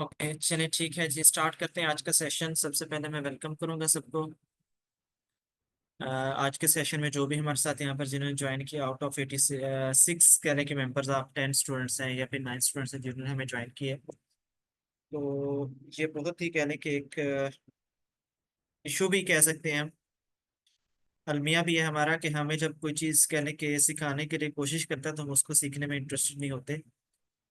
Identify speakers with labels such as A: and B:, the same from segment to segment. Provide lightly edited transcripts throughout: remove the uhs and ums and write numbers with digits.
A: Okay, चलिए ठीक है जी। स्टार्ट करते हैं आज का सेशन। सबसे पहले मैं वेलकम करूंगा सबको। आज के सेशन में जो भी हमारे साथ यहाँ पर जिन्होंने ज्वाइन किया, आउट ऑफ 86 कहने के मेंबर्स, आप 10 स्टूडेंट्स हैं या फिर 9 स्टूडेंट्स हैं जिन्होंने हमें ज्वाइन किया। तो ये बहुत ही कहने के एक इशू भी कह सकते हैं हम, अलमिया भी है हमारा, कि हमें जब कोई चीज़ कहने के सिखाने के लिए कोशिश करता है तो हम उसको सीखने में इंटरेस्टेड नहीं होते।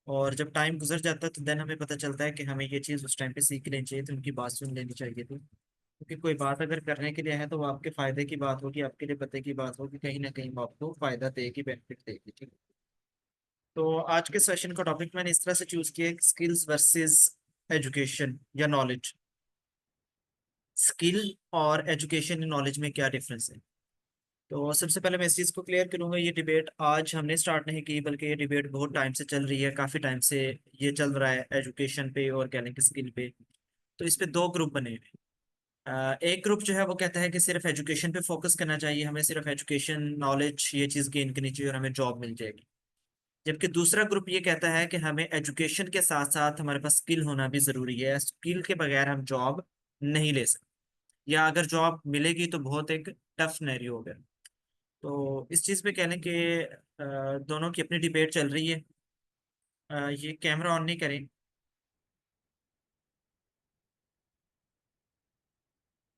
A: और जब टाइम गुजर जाता है तो देन हमें पता चलता है कि हमें ये चीज़ उस टाइम पे सीख लेनी चाहिए थी, उनकी बात सुन लेनी चाहिए थी। क्योंकि कोई बात अगर करने के लिए है तो वो आपके फायदे की बात होगी, आपके लिए पते की बात होगी, कहीं ना कहीं वो आपको फायदा देगी, बेनिफिट देगी। ठीक है। तो आज के सेशन का टॉपिक मैंने इस तरह से चूज किया, स्किल्स वर्सेस एजुकेशन या नॉलेज। स्किल और एजुकेशन नॉलेज में क्या डिफरेंस है। तो सबसे पहले मैं इस चीज़ को क्लियर करूंगा, ये डिबेट आज हमने स्टार्ट नहीं की, बल्कि ये डिबेट बहुत टाइम से चल रही है, काफ़ी टाइम से ये चल रहा है एजुकेशन पे और कहने के स्किल पे। तो इस पे दो ग्रुप बने हुए हैं। एक ग्रुप जो है वो कहता है कि सिर्फ एजुकेशन पे फोकस करना चाहिए, हमें सिर्फ एजुकेशन नॉलेज ये चीज़ गेन करनी चाहिए और हमें जॉब मिल जाएगी। जबकि दूसरा ग्रुप ये कहता है कि हमें एजुकेशन के साथ साथ हमारे पास स्किल होना भी ज़रूरी है, स्किल के बगैर हम जॉब नहीं ले सकते, या अगर जॉब मिलेगी तो बहुत एक टफ सिनेरियो होगा। तो इस चीज़ पे कह लें कि दोनों की अपनी डिबेट चल रही है। ये कैमरा ऑन नहीं करें।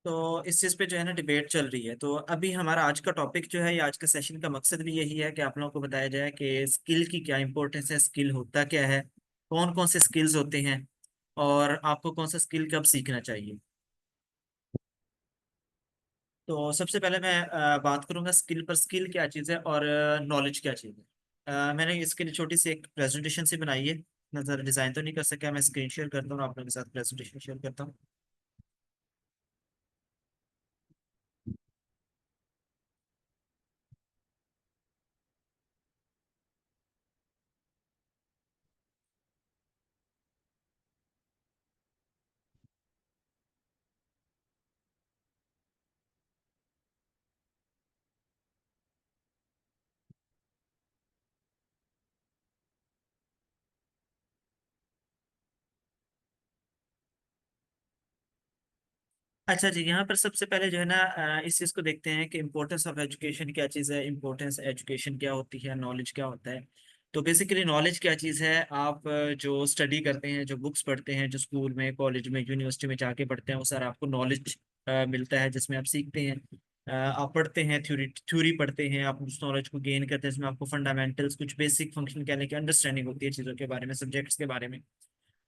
A: तो इस चीज़ पे जो है ना डिबेट चल रही है। तो अभी हमारा आज का टॉपिक जो है, या आज के सेशन का मकसद भी यही है कि आप लोगों को बताया जाए कि स्किल की क्या इंपॉर्टेंस है, स्किल होता क्या है, कौन कौन से स्किल्स होते हैं, और आपको कौन सा स्किल कब सीखना चाहिए। तो सबसे पहले मैं बात करूंगा स्किल पर, स्किल क्या चीज़ है और नॉलेज क्या चीज़ है। मैंने इसके लिए छोटी सी एक प्रेजेंटेशन सी बनाई है। नज़र डिज़ाइन तो नहीं कर सका, मैं स्क्रीन शेयर करता हूँ, आप लोगों के साथ प्रेजेंटेशन शेयर करता हूँ। अच्छा जी, यहाँ पर सबसे पहले जो है ना इस चीज़ को देखते हैं कि इम्पोर्टेंस ऑफ एजुकेशन क्या चीज़ है, इम्पोर्टेंस एजुकेशन क्या होती है, नॉलेज क्या होता है। तो बेसिकली नॉलेज क्या चीज़ है, आप जो स्टडी करते हैं, जो बुक्स पढ़ते हैं, जो स्कूल में, कॉलेज में, यूनिवर्सिटी में जाके पढ़ते हैं, वो सर आपको नॉलेज मिलता है जिसमें आप सीखते हैं। आप पढ़ते हैं, थ्योरी थ्योरी पढ़ते हैं, आप उस नॉलेज को गेन करते हैं, इसमें आपको फंडामेंटल्स, कुछ बेसिक फंक्शन कहने की अंडरस्टैंडिंग होती है चीज़ों के बारे में, सब्जेक्ट्स के बारे में।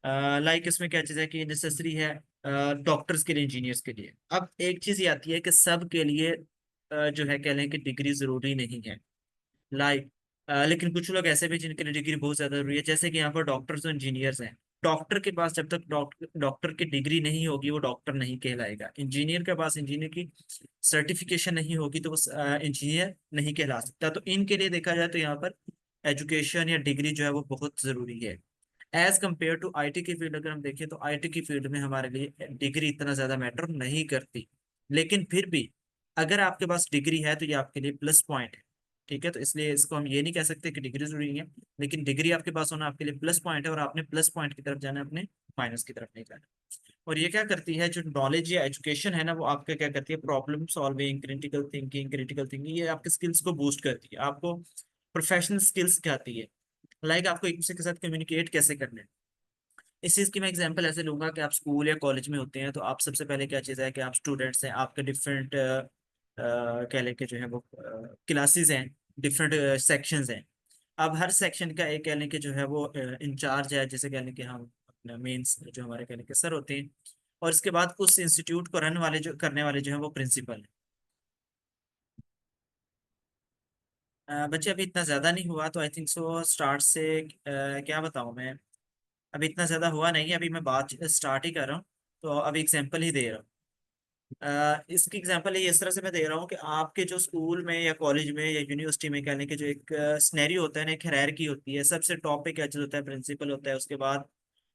A: लाइक इसमें क्या चीज़ है कि नेसेसरी है डॉक्टर्स के लिए, इंजीनियर्स के लिए। अब एक चीज़ ये आती है कि सब के लिए जो है कह लें कि डिग्री ज़रूरी नहीं है। लाइक लेकिन कुछ लोग ऐसे भी जिनके लिए डिग्री बहुत ज़्यादा जरूरी है, जैसे कि यहाँ पर डॉक्टर्स और इंजीनियर्स हैं। डॉक्टर के पास जब तक डॉक्टर की डिग्री नहीं होगी वो डॉक्टर नहीं कहलाएगा। इंजीनियर के पास इंजीनियर की सर्टिफिकेशन नहीं होगी तो वो इंजीनियर नहीं कहला सकता। तो इनके लिए देखा जाए तो यहाँ पर एजुकेशन या डिग्री जो है वो बहुत ज़रूरी है। एज कम्पेयर टू आईटी की फील्ड अगर हम देखें तो आईटी की फील्ड में हमारे लिए डिग्री इतना ज्यादा मैटर नहीं करती। लेकिन फिर भी अगर आपके पास डिग्री है तो ये आपके लिए प्लस पॉइंट है। ठीक है, तो इसलिए इसको हम ये नहीं कह सकते कि डिग्री जरूरी नहीं है, लेकिन डिग्री आपके पास होना आपके लिए प्लस पॉइंट है, और आपने प्लस पॉइंट की तरफ जाना है, अपने माइनस की तरफ नहीं जाना। और ये क्या करती है, जो नॉलेज या एजुकेशन है ना, वो आपका क्या करती है, प्रॉब्लम सॉल्विंग, क्रिटिकल थिंकिंग ये आपके स्किल्स को बूस्ट करती है, आपको प्रोफेशनल स्किल्स सिखाती है। लाइक आपको एक दूसरे के साथ कम्युनिकेट कैसे करना है। इस चीज़ की मैं एग्जांपल ऐसे लूंगा कि आप स्कूल या कॉलेज में होते हैं, तो आप सबसे पहले क्या चीज़ है कि आप स्टूडेंट्स हैं, आपके डिफरेंट कह लें कि जो है वो क्लासेस हैं, डिफरेंट सेक्शंस हैं। अब हर सेक्शन का एक कह लें कि जो है वो इंचार्ज है, जैसे कह लें कि हम अपना मेन जो हमारे कह लें कि सर होते हैं। और इसके बाद उस इंस्टीट्यूट को रन वाले जो करने वाले जो है वो प्रिंसिपल है। बच्चे अभी इतना ज़्यादा नहीं हुआ, तो आई थिंक सो स्टार्ट से क्या बताऊँ मैं। अभी इतना ज़्यादा हुआ नहीं है, अभी मैं बात स्टार्ट ही कर रहा हूँ। तो अभी एग्जांपल ही दे रहा हूँ। इसकी एग्जांपल ये इस तरह से मैं दे रहा हूँ कि आपके जो स्कूल में या कॉलेज में या यूनिवर्सिटी में कहने के जो एक स्नेरियो होता है ना, एक हायरार्की होती है। सबसे टॉप पे क्या चीज़ होता है, प्रिंसिपल होता है। उसके बाद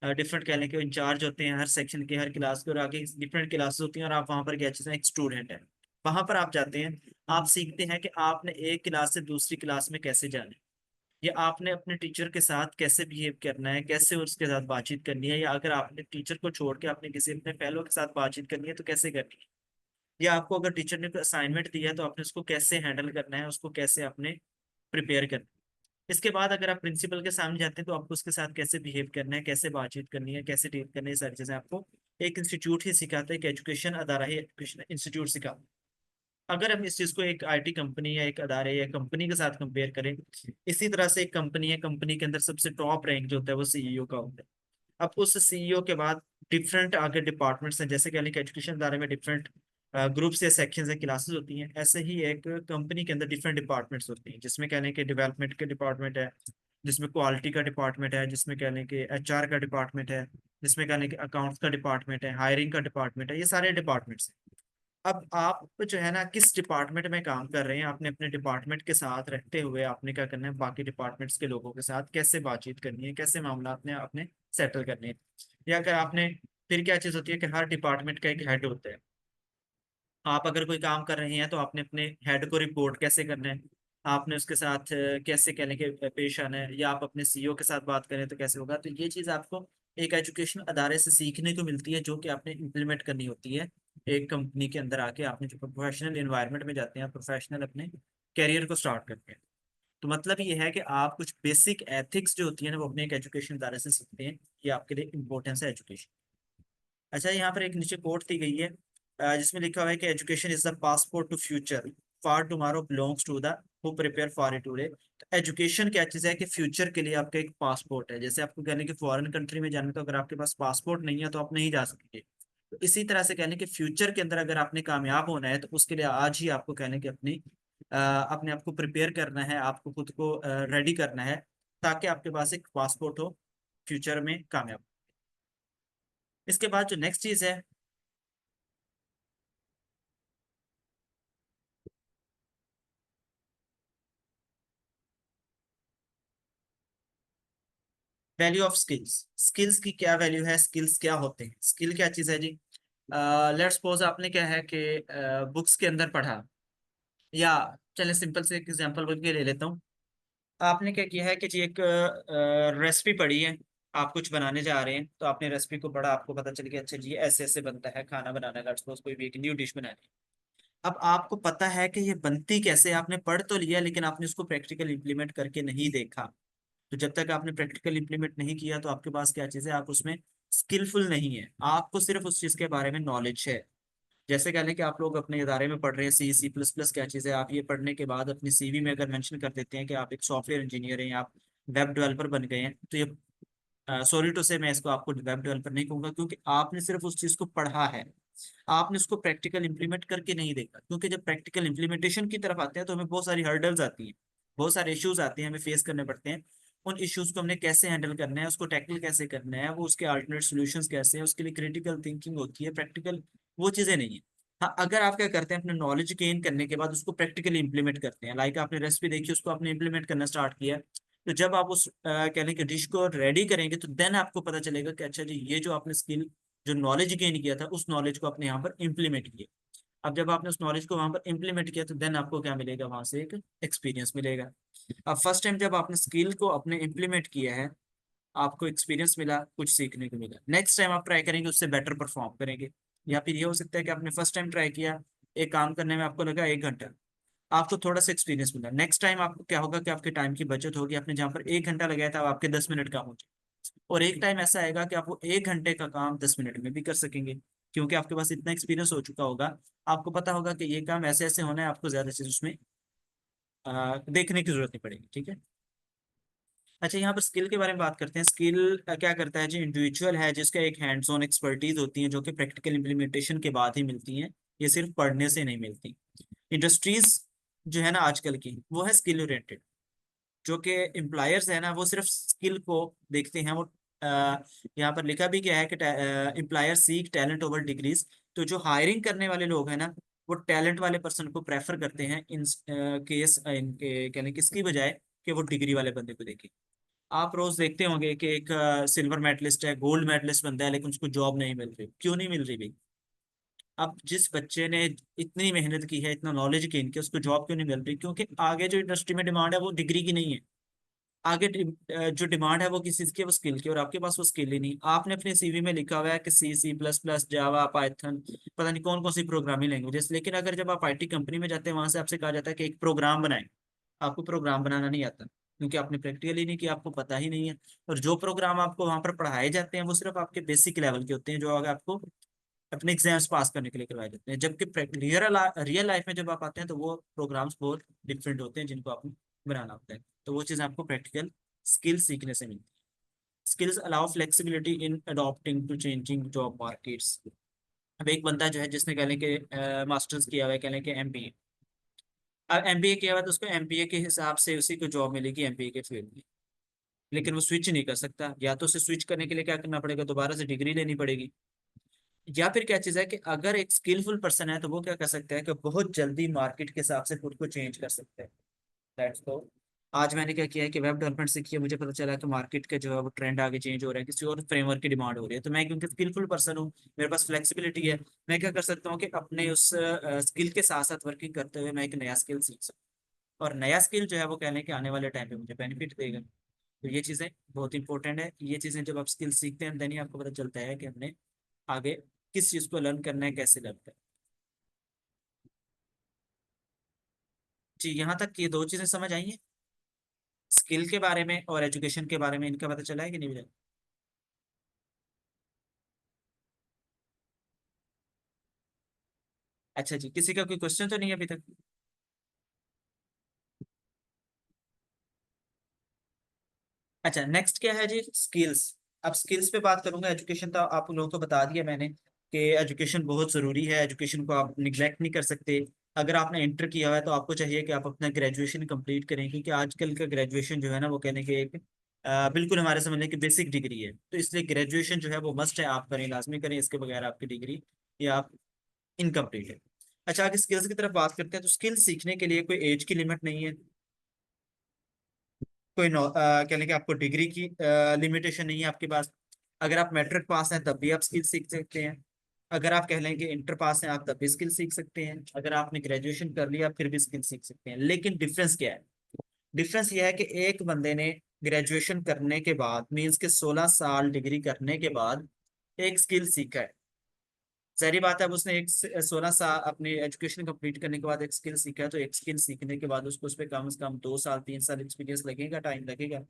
A: डिफरेंट कहने के इंचार्ज होते हैं हर सेक्शन के, हर क्लास के, और आगे डिफरेंट क्लासेस होती हैं, और आप वहाँ पर क्या चीज़ है, एक स्टूडेंट है। वहाँ पर आप जाते हैं, आप सीखते हैं कि आपने एक क्लास से दूसरी क्लास में कैसे जाना है। या आपने अपने टीचर के साथ कैसे बिहेव करना है, कैसे उसके साथ बातचीत करनी है, या अगर आपने टीचर को छोड़ के आपने किसी अपने फेलो के साथ बातचीत करनी है तो कैसे करनी है, या आपको अगर टीचर ने कोई असाइनमेंट दिया है तो आपने उसको कैसे हैंडल करना है, उसको कैसे आपने प्रिपेयर करना है। इसके बाद अगर आप प्रिंसिपल के सामने जाते हैं तो आपको उसके साथ कैसे बिहेव करना है, कैसे बातचीत करनी है, कैसे डील करनी है, ये सारी चीजें आपको एक इंस्टीट्यूट ही सिखाता है, एक एजुकेशन अदारा ही एजुकेशन इंस्टीट्यूट सिखाता है। अगर हम इस चीज को एक आईटी कंपनी या एक अदारे या कंपनी के साथ कंपेयर करें, इसी तरह से एक कंपनी है, कंपनी के अंदर सबसे टॉप रैंक जो होता है वो सीईओ का होता है। अब उस सीईओ के बाद डिफरेंट आगे डिपार्टमेंट्स हैं, जैसे कह लें कि एजुकेशन अदारे में डिफरेंट ग्रुप्स या सेक्शंस या क्लासेस होती हैं, ऐसे ही एक कंपनी के अंदर डिफरेंट डिपार्टमेंट्स होती हैं, जिसमें कह लें कि डेवलपमेंट के डिपार्टमेंट है, जिसमें क्वालिटी का डिपार्टमेंट है, जिसमें कह लें कि एचआर का डिपार्टमेंट है, जिसमें कह लें कि अकाउंट्स का डिपार्टमेंट है, हायरिंग का डिपार्टमेंट है, ये सारे डिपार्टमेंट्स हैं। अब आप जो है ना किस डिपार्टमेंट में काम कर रहे हैं, आपने अपने डिपार्टमेंट के साथ रहते हुए आपने क्या करना है, बाकी डिपार्टमेंट्स के लोगों के साथ कैसे बातचीत करनी है, कैसे मामला अपने आपने सेटल करने हैं। या अगर आपने, फिर क्या चीज़ होती है कि हर डिपार्टमेंट का एक हेड होता है। आप अगर कोई काम कर रहे हैं तो आपने अपने हेड को रिपोर्ट कैसे करना है, आपने उसके साथ कैसे कहने के पेश आना है, या आप अपने सीईओ के साथ बात करें तो कैसे होगा। तो ये चीज़ आपको एक एजुकेशन अदारे से सीखने को मिलती है, जो कि आपने इम्प्लीमेंट करनी होती है एक कंपनी के अंदर आके। आपने जो प्रोफेशनल इन्वायरमेंट में जाते हैं, प्रोफेशनल अपने करियर को स्टार्ट करते हैं। तो मतलब ये है कि आप कुछ बेसिक एथिक्स जो होती है ना वो अपने एक एजुकेशन अदारे से सीखते हैं। ये आपके लिए इंपॉर्टेंस है एजुकेशन। अच्छा, यहाँ पर एक नीचे कोट दी गई है जिसमें लिखा हुआ है कि education is the passport to future, for tomorrow belongs to the who prepare for it today. तो एजुकेशन क्या चीज़ है कि फ्यूचर के लिए आपका एक पासपोर्ट है। जैसे आपको कहने कि फॉरेन कंट्री में जाना, तो अगर आपके पास पासपोर्ट नहीं है तो आप नहीं जा सकते। तो इसी तरह से कहने कि फ्यूचर के अंदर अगर आपने कामयाब होना है तो उसके लिए आज ही आपको कहने कि अपने आप को प्रिपेयर करना है, आपको खुद को रेडी करना है, ताकि आपके पास एक पासपोर्ट हो फ्यूचर में कामयाब। इसके बाद जो नेक्स्ट चीज़ है, वैल्यू ऑफ स्किल्स। स्किल्स की क्या वैल्यू है, स्किल्स क्या होते हैं, स्किल क्या चीज़ है जी। लेट्स सपोज आपने क्या है कि बुक्स के अंदर पढ़ा, या चले सिंपल से एक एग्जांपल बोल के ले लेता हूँ। आपने क्या किया है कि जी एक रेसिपी पढ़ी है, आप कुछ बनाने जा रहे हैं, तो आपने रेसिपी को पढ़ा, आपको पता चल गया अच्छा जी ऐसे ऐसे बनता है खाना बनाना, लेट्स सपोज कोई भी एक न्यू डिश बनानी है। अब आपको पता है कि ये बनती कैसे, आपने पढ़ तो लिया लेकिन आपने उसको प्रैक्टिकल इंप्लीमेंट करके नहीं देखा। तो जब तक आपने प्रैक्टिकल इंप्लीमेंट नहीं किया तो आपके पास क्या चीज़ है, आप उसमें स्किलफुल नहीं है, आपको सिर्फ उस चीज़ के बारे में नॉलेज है। जैसे कह लें कि आप लोग अपने इदारे में पढ़ रहे हैं सी सी प्लस प्लस क्या चीज़ है, आप ये पढ़ने के बाद अपनी सीवी में अगर मेंशन कर देते हैं कि आप एक सॉफ्टवेयर इंजीनियर हैं, आप वेब डेवलपर बन गए हैं, तो ये सॉरी टू से मैं इसको आपको वेब डेवलपर नहीं कहूंगा, क्योंकि आपने सिर्फ उस चीज़ को पढ़ा है, आपने उसको प्रैक्टिकल इंप्लीमेंट करके नहीं देखा। क्योंकि जब प्रैक्टिकल इंप्लीमेंटेशन की तरफ आते हैं तो हमें बहुत सारी हर्डल्स आती हैं, बहुत सारे इश्यूज आते हैं, हमें फेस करने पड़ते हैं। उन इश्यूज को हमने कैसे हैंडल करना है, उसको टैकल कैसे करना है, वो उसके अल्टरनेट सॉल्यूशंस कैसे हैं, उसके लिए क्रिटिकल थिंकिंग होती है, प्रैक्टिकल वो चीज़ें नहीं है। हाँ, अगर आप क्या करते हैं अपने नॉलेज गेन करने के बाद उसको प्रैक्टिकली इंप्लीमेंट करते हैं, लाइक आपने रेसिपी देखी उसको आपने इंप्लीमेंट करना स्टार्ट किया, तो जब आप उस कहने की डिश को रेडी करेंगे तो देन आपको पता चलेगा कि अच्छा जी ये जो आपने स्किल, जो नॉलेज गेन किया था, उस नॉलेज को आपने यहाँ पर इम्प्लीमेंट किया। अब जब आपने उस नॉलेज को वहां पर इम्प्लीमेंट किया तो देन आपको क्या मिलेगा, वहां से एक एक्सपीरियंस मिलेगा। अब फर्स्ट टाइम जब आपने स्किल को अपने इम्प्लीमेंट किया है, आपको एक्सपीरियंस मिला, कुछ सीखने को मिला, नेक्स्ट टाइम आप ट्राई करेंगे उससे बेटर परफॉर्म करेंगे। या फिर ये हो सकता है कि आपने फर्स्ट टाइम ट्राई किया, एक काम करने में आपको लगा 1 घंटा, आपको थोड़ा सा एक्सपीरियंस मिला, नेक्स्ट टाइम आपको क्या होगा कि आपके टाइम की बचत होगी, आपने जहाँ पर 1 घंटा लगाया था अब आपके 10 मिनट काम हो जाए। और एक टाइम ऐसा आएगा कि आप वो 1 घंटे का काम 10 मिनट में भी कर सकेंगे, क्योंकि आपके पास इतना एक्सपीरियंस हो चुका होगा। आपको पता होगा कि ये काम ऐसे ऐसे होना है, आपको ज्यादा चीज उसमें देखने की जरूरत नहीं पड़ेगी, ठीक है। अच्छा, यहाँ पर स्किल के बारे में बात करते हैं। स्किल क्या करता है जो इंडिविजुअल है, जिसका एक हैंड्स ऑन एक्सपर्टीज होती है, जो कि प्रैक्टिकल इंप्लीमेंटेशन के बाद ही मिलती हैं, ये सिर्फ पढ़ने से नहीं मिलती। इंडस्ट्रीज जो है ना आजकल की, वो है स्किल ओरिएंटेड। जो कि एम्प्लॉयर्स है ना वो सिर्फ स्किल को देखते हैं। वो यहाँ पर लिखा भी क्या है कि employer seek talent over degrees. तो जो हायरिंग करने वाले लोग हैं ना, वो टैलेंट वाले पर्सन को प्रेफर करते हैं इन केस इनके कहने किसकी बजाय कि वो डिग्री वाले बंदे को देखें। आप रोज देखते होंगे कि एक सिल्वर मेडलिस्ट है, गोल्ड मेडलिस्ट बनता है, लेकिन उसको जॉब नहीं मिल रही। क्यों नहीं मिल रही भाई? अब जिस बच्चे ने इतनी मेहनत की है, इतना नॉलेज गेन किया, उसको जॉब क्यों नहीं मिल रही? क्योंकि आगे जो इंडस्ट्री में डिमांड है वो डिग्री की नहीं है। आगे जो डिमांड है वो किस चीज की है, वो स्किल की, और आपके पास वो स्किल ही नहीं। आपने अपने सीवी में लिखा हुआ है कि C++, जावा, पाइथन, पता नहीं कौन कौन सी प्रोग्रामिंग लैंग्वेजेस, लेकिन अगर जब आप आईटी कंपनी में जाते हैं वहां से आपसे कहा जाता है कि एक प्रोग्राम बनाएं, आपको प्रोग्राम बनाना नहीं आता, क्योंकि आपने प्रैक्टिकल ही नहीं किया, आपको पता ही नहीं है। और जो प्रोग्राम आपको वहां पर पढ़ाए जाते हैं वो सिर्फ आपके बेसिक लेवल के होते हैं, जो अगर आपको अपने एग्जाम्स पास करने के लिए करवाए जाते हैं। जबकि रियल लाइफ में जब आप आते हैं तो वो प्रोग्राम्स बहुत डिफरेंट होते हैं जिनको आपको बनाना होता है। तो वो चीज़ आपको प्रैक्टिकल स्किल सीखने से मिलती है। Skills allow flexibility in adopting to changing job markets. अब एक बंदा जो है जिसने कह लें कि मास्टर्स किया हुआ है, कह लें कि एमबीए, अब एमबीए किया हुआ है तो उसको एमबीए के हिसाब से उसी को जॉब मिलेगी एमबीए के फील्ड में, लेकिन वो स्विच नहीं कर सकता। या तो उसे स्विच करने के लिए क्या करना पड़ेगा, दोबारा से डिग्री लेनी पड़ेगी। या फिर क्या चीज़ है कि अगर एक स्किलफुल पर्सन है तो वो क्या कर सकता है कि बहुत जल्दी मार्केट के हिसाब से खुद को चेंज कर सकता है। दैट्स तो आज मैंने क्या किया है कि वेब डेवलपमेंट सीखी है, मुझे पता चला कि मार्केट का जो है वो ट्रेंड आगे चेंज हो रहा है, किसी और फ्रेमवर्क की डिमांड हो रही है, तो मैं क्योंकि स्किलफुल पर्सन हूँ, मेरे पास फ्लेक्सिबिलिटी है, मैं क्या कर सकता हूँ कि अपने उस स्किल के साथ साथ वर्किंग करते हुए मैं एक नया स्किल सीख सकता हूँ। और नया स्किल जो है वो कहने के आने वाले टाइम पे मुझे बेनिफिट देगा। तो ये चीज़ें बहुत इंपॉर्टेंट है। ये चीज़ें जब आप स्किल सीखते हैं देन ही आपको पता चलता है कि हमने आगे किस चीज़ को लर्न करना है, कैसे लर्न करना है। जी, यहाँ तक ये दो चीज़ें समझ आई हैं, स्किल के बारे में और एजुकेशन के बारे में, इनका पता चला है कि नहीं? अच्छा जी, किसी का कोई क्वेश्चन तो नहीं है अभी तक? अच्छा, नेक्स्ट क्या है जी, स्किल्स। अब स्किल्स पे बात करूंगा, एजुकेशन तो आप लोगों को बता दिया मैंने कि एजुकेशन बहुत ज़रूरी है, एजुकेशन को आप निग्लेक्ट नहीं कर सकते। अगर आपने इंटर किया हुआ है तो आपको चाहिए कि आप अपना ग्रेजुएशन कंप्लीट करें, क्योंकि आजकल का ग्रेजुएशन जो है ना वो कहने के एक बिल्कुल हमारे समझने की बेसिक डिग्री है, तो इसलिए ग्रेजुएशन जो है वो मस्ट है, आप करें, लाजमी करें, इसके बगैर आपकी डिग्री या आप इनकम्प्लीट है। अच्छा, आगे स्किल्स की तरफ बात करते हैं, तो स्किल सीखने के लिए कोई एज की लिमिट नहीं है, कोई कहने कि आपको डिग्री की लिमिटेशन नहीं है आपके पास। अगर आप मैट्रिक पास हैं तब भी आप स्किल सीख सकते हैं, अगर आप कह लें कि इंटर पास हैं आप तब भी स्किल सीख सकते हैं, अगर आपने ग्रेजुएशन कर लिया फिर भी स्किल सीख सकते हैं। लेकिन डिफरेंस क्या है? डिफरेंस यह है कि एक बंदे ने ग्रेजुएशन करने के बाद मीन्स के 16 साल डिग्री करने के बाद एक स्किल सीखा है। जाहिर बात है, अब उसने एक 16 साल अपनी एजुकेशन कंप्लीट करने के बाद एक स्किल सीखा है, तो एक स्किल सीखने के बाद उसको उस पर कम से कम 2 साल 3 साल एक्सपीरियंस लगेगा, टाइम लगेगा।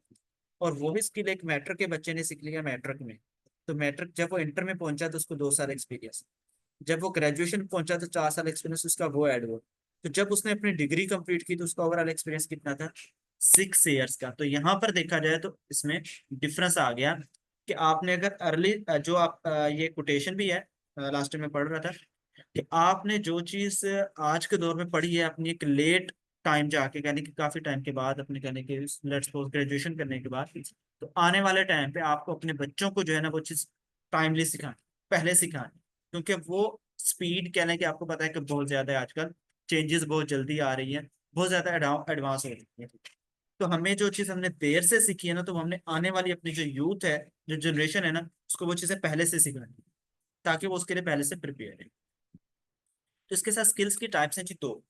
A: और वो भी स्किल एक मैट्रिक के बच्चे ने सीख लिया मैट्रिक में, तो मैट्रिक जब वो इंटर में पहुंचा तो उसको 2 साल एक्सपीरियंस, जब वो ग्रेजुएशन पहुंचा तो 4 साल एक्सपीरियंस उसका वो ऐड हुआ। तो जब उसने अपनी डिग्री कंप्लीट की तो उसका ओवरऑल एक्सपीरियंस कितना था? 6 ईयर्स का। तो यहाँ पर देखा जाए तो इसमें डिफरेंस आ गया कि आपने अगर अर्ली जो आप ये कोटेशन भी है, लास्ट टाइम में पढ़ रहा था कि आपने जो चीज आज के दौर में पढ़ी है अपनी एक लेट टाइम जाके, यानी कि काफी टाइम के बाद, अपने कहने के लेट्स सपोज ग्रेजुएशन करने के बाद, तो आने वाले टाइम पे आपको अपने बच्चों को जो है ना वो चीज टाइमली सिखानी, पहले सिखानी, क्योंकि वो स्पीड कहने की आपको पता है कि बहुत ज्यादा है आजकल, चेंजेस बहुत जल्दी आ रही है, बहुत ज्यादा एडवांस हो रही है। तो हमें जो चीज हमने देर से सीखी है ना, तो हमने आने वाली अपनी जो यूथ है, जो जनरेशन है ना, उसको वो चीजें पहले से सिखानी है, ताकि वो उसके लिए पहले से प्रिपेयर है। तो इसके साथ स्किल्स की टाइप्स हैं जी दो,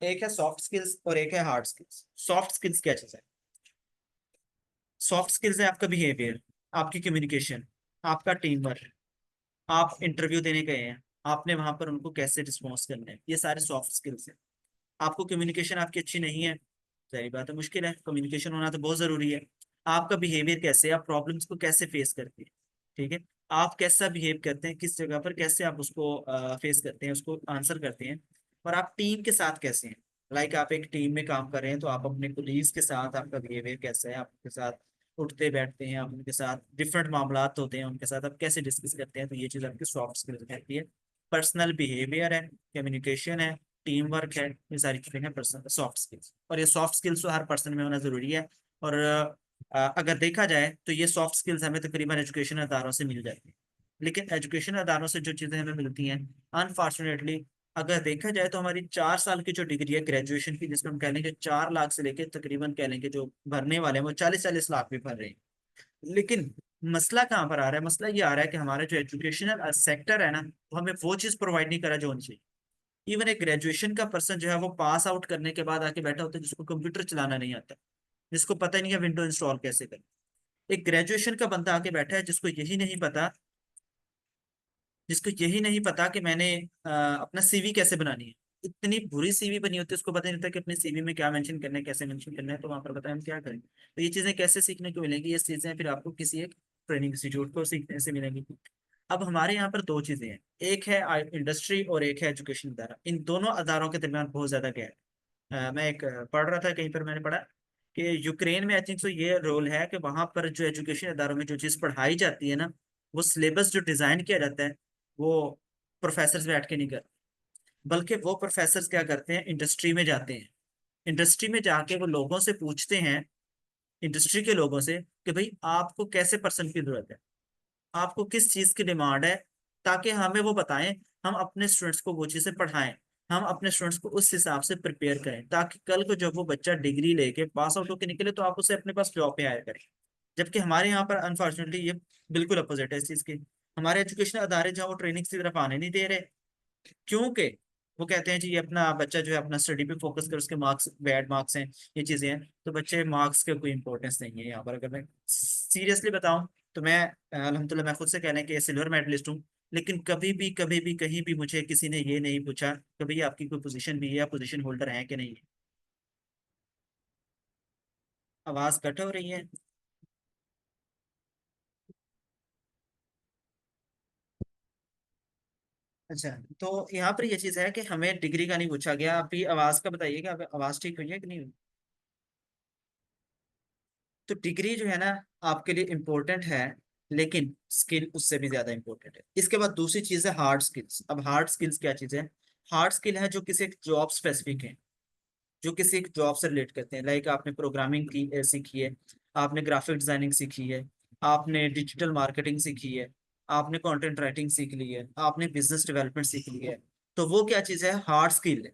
A: एक है सॉफ्ट स्किल्स और एक है हार्ड स्किल्स। सॉफ्ट स्किल्स क्या चीज है? सॉफ्ट स्किल्स है आपका बिहेवियर, आपकी कम्युनिकेशन, आपका टीम वर्क, आप इंटरव्यू देने गए हैं, आपने वहां पर उनको कैसे रिस्पॉन्स करना है, ये सारे सॉफ्ट स्किल्स हैं। आपको कम्युनिकेशन आपकी अच्छी नहीं है, सही बात है, मुश्किल है, कम्युनिकेशन होना तो बहुत जरूरी है। आपका बिहेवियर कैसे है, आप प्रॉब्लम्स को कैसे फेस करते हैं, ठीक है, आप कैसा बिहेव करते हैं, किस जगह पर कैसे आप उसको फेस करते हैं, उसको आंसर करते हैं। और आप टीम के साथ कैसे हैं, लाइक आप एक टीम में काम कर रहे हैं तो आप अपने कोलीग्स के साथ आपका बिहेवियर कैसा है, आप उनके साथ उठते बैठते हैं, आप उनके साथ डिफरेंट मामलात होते हैं उनके साथ आप कैसे डिस्कस करते हैं, तो ये चीज़ आपकी सॉफ्ट स्किल्स कहती है। पर्सनल बिहेवियर है, कम्युनिकेशन है, टीम वर्क है, ये सारी चीजें हैं पर्सन सॉफ्ट स्किल्स, और ये सॉफ्ट स्किल्स तो हर पर्सन में होना जरूरी है। और अगर देखा जाए तो ये सॉफ्ट स्किल्स हमें तकरीबन एजुकेशन अदारों से मिल जाती है, लेकिन एजुकेशन अदारों से जो चीज़ें हमें मिलती हैं अनफॉर्चुनेटली, अगर देखा जाए तो हमारी 4 साल की जो डिग्री है ग्रेजुएशन की, जिसमें हम कह लेंगे 4 लाख से लेके तकरीबन कह लेंगे जो भरने वाले हैं वो 40-40 लाख भी भर रहे हैं। लेकिन मसला कहाँ पर आ रहा है? मसला ये आ रहा है कि हमारा जो एजुकेशनल सेक्टर है ना, वो हमें वो चीज़ प्रोवाइड नहीं करा जो होनी चाहिए। इवन एक ग्रेजुएशन का पर्सन जो है वो पास आउट करने के बाद आके बैठा होता है जिसको कंप्यूटर चलाना नहीं आता, जिसको पता ही नहीं है विंडो इंस्टॉल कैसे करें। एक ग्रेजुएशन का बंदा आके बैठा है जिसको यही नहीं पता कि मैंने अपना सीवी कैसे बनानी है। इतनी बुरी सीवी बनी होती है, उसको पता नहीं होता कि अपने सीवी में क्या मेंशन करना है, कैसे मेंशन करना है, तो वहां पर बताएं हम क्या करें। तो ये चीजें कैसे सीखने को मिलेंगी, ये चीजें फिर आपको किसी एक ट्रेनिंग इंस्टीट्यूट को सीखने से मिलेंगी। अब हमारे यहाँ पर दो चीजें हैं, एक है इंडस्ट्री और एक है एजुकेशन अदारा। इन दोनों अदारों के दरमियान बहुत ज्यादा गैप है। मैं एक पढ़ रहा था, कहीं पर मैंने पढ़ा कि यूक्रेन में आई थिंक सो ये रोल है कि वहां पर जो एजुकेशन अदारों में जो चीज़ पढ़ाई जाती है ना, वो सिलेबस जो डिजाइन किया जाता है वो प्रोफेसर बैठ के नहीं करते, बल्कि वो प्रोफेसर क्या करते हैं, इंडस्ट्री में जाते हैं। इंडस्ट्री में जाके वो लोगों से पूछते हैं, इंडस्ट्री के लोगों से, कि भाई आपको कैसे पर्सन की जरूरत है, आपको किस चीज की डिमांड है, ताकि हमें वो बताएं, हम अपने स्टूडेंट्स को वो चीजें पढ़ाएं, हम अपने स्टूडेंट्स को उस हिसाब से प्रिपेयर करें, ताकि कल को जब वो बच्चा डिग्री लेके पास आउट होकर निकले तो आप उसे अपने पास जॉब पे हायर करें। जबकि हमारे यहाँ पर अनफॉर्चुनेटली ये बिल्कुल अपोजिट है इस चीज की। हमारे एजुकेशन अदारे जहाँ वो ट्रेनिंग की तरफ आने नहीं दे रहे, क्योंकि वो कहते हैं जी ये अपना बच्चा जो है अपना स्टडी पे फोकस कर, उसके मार्क्स बैड मार्क्स हैं, ये चीजें हैं, तो बच्चे मार्क्स के कोई इंपॉर्टेंस नहीं है यहाँ पर। अगर मैं सीरियसली बताऊं तो मैं अल्हम्दुलिल्लाह मैं खुद से कहना है कि सिल्वर मेडलिस्ट हूँ, लेकिन कभी भी कहीं भी मुझे किसी ने ये नहीं पूछा कि भैया आपकी कोई पोजीशन भी है या पोजीशन होल्डर है कि नहीं है। आवाज कट हो रही है। अच्छा, तो यहाँ पर ये चीज है कि हमें डिग्री का नहीं पूछा गया। अभी आवाज का बताइएगा, अब आवाज ठीक हुई है कि नहीं हुई? तो डिग्री जो है ना आपके लिए इम्पोर्टेंट है, लेकिन स्किल उससे भी ज्यादा इम्पोर्टेंट है। इसके बाद दूसरी चीज है हार्ड स्किल्स। अब हार्ड स्किल्स क्या चीज है? हार्ड स्किल है जो किसी एक जॉब स्पेसिफिक है, जो किसी एक जॉब से रिलेट करते हैं। लाइक आपने प्रोग्रामिंग की सीखी है, आपने ग्राफिक डिजाइनिंग सीखी है, आपने डिजिटल मार्केटिंग सीखी है, आपने कंटेंट राइटिंग सीख ली है, आपने बिजनेस डेवलपमेंट सीख ली है। तो वो क्या चीज है? हार्ड स्किल है।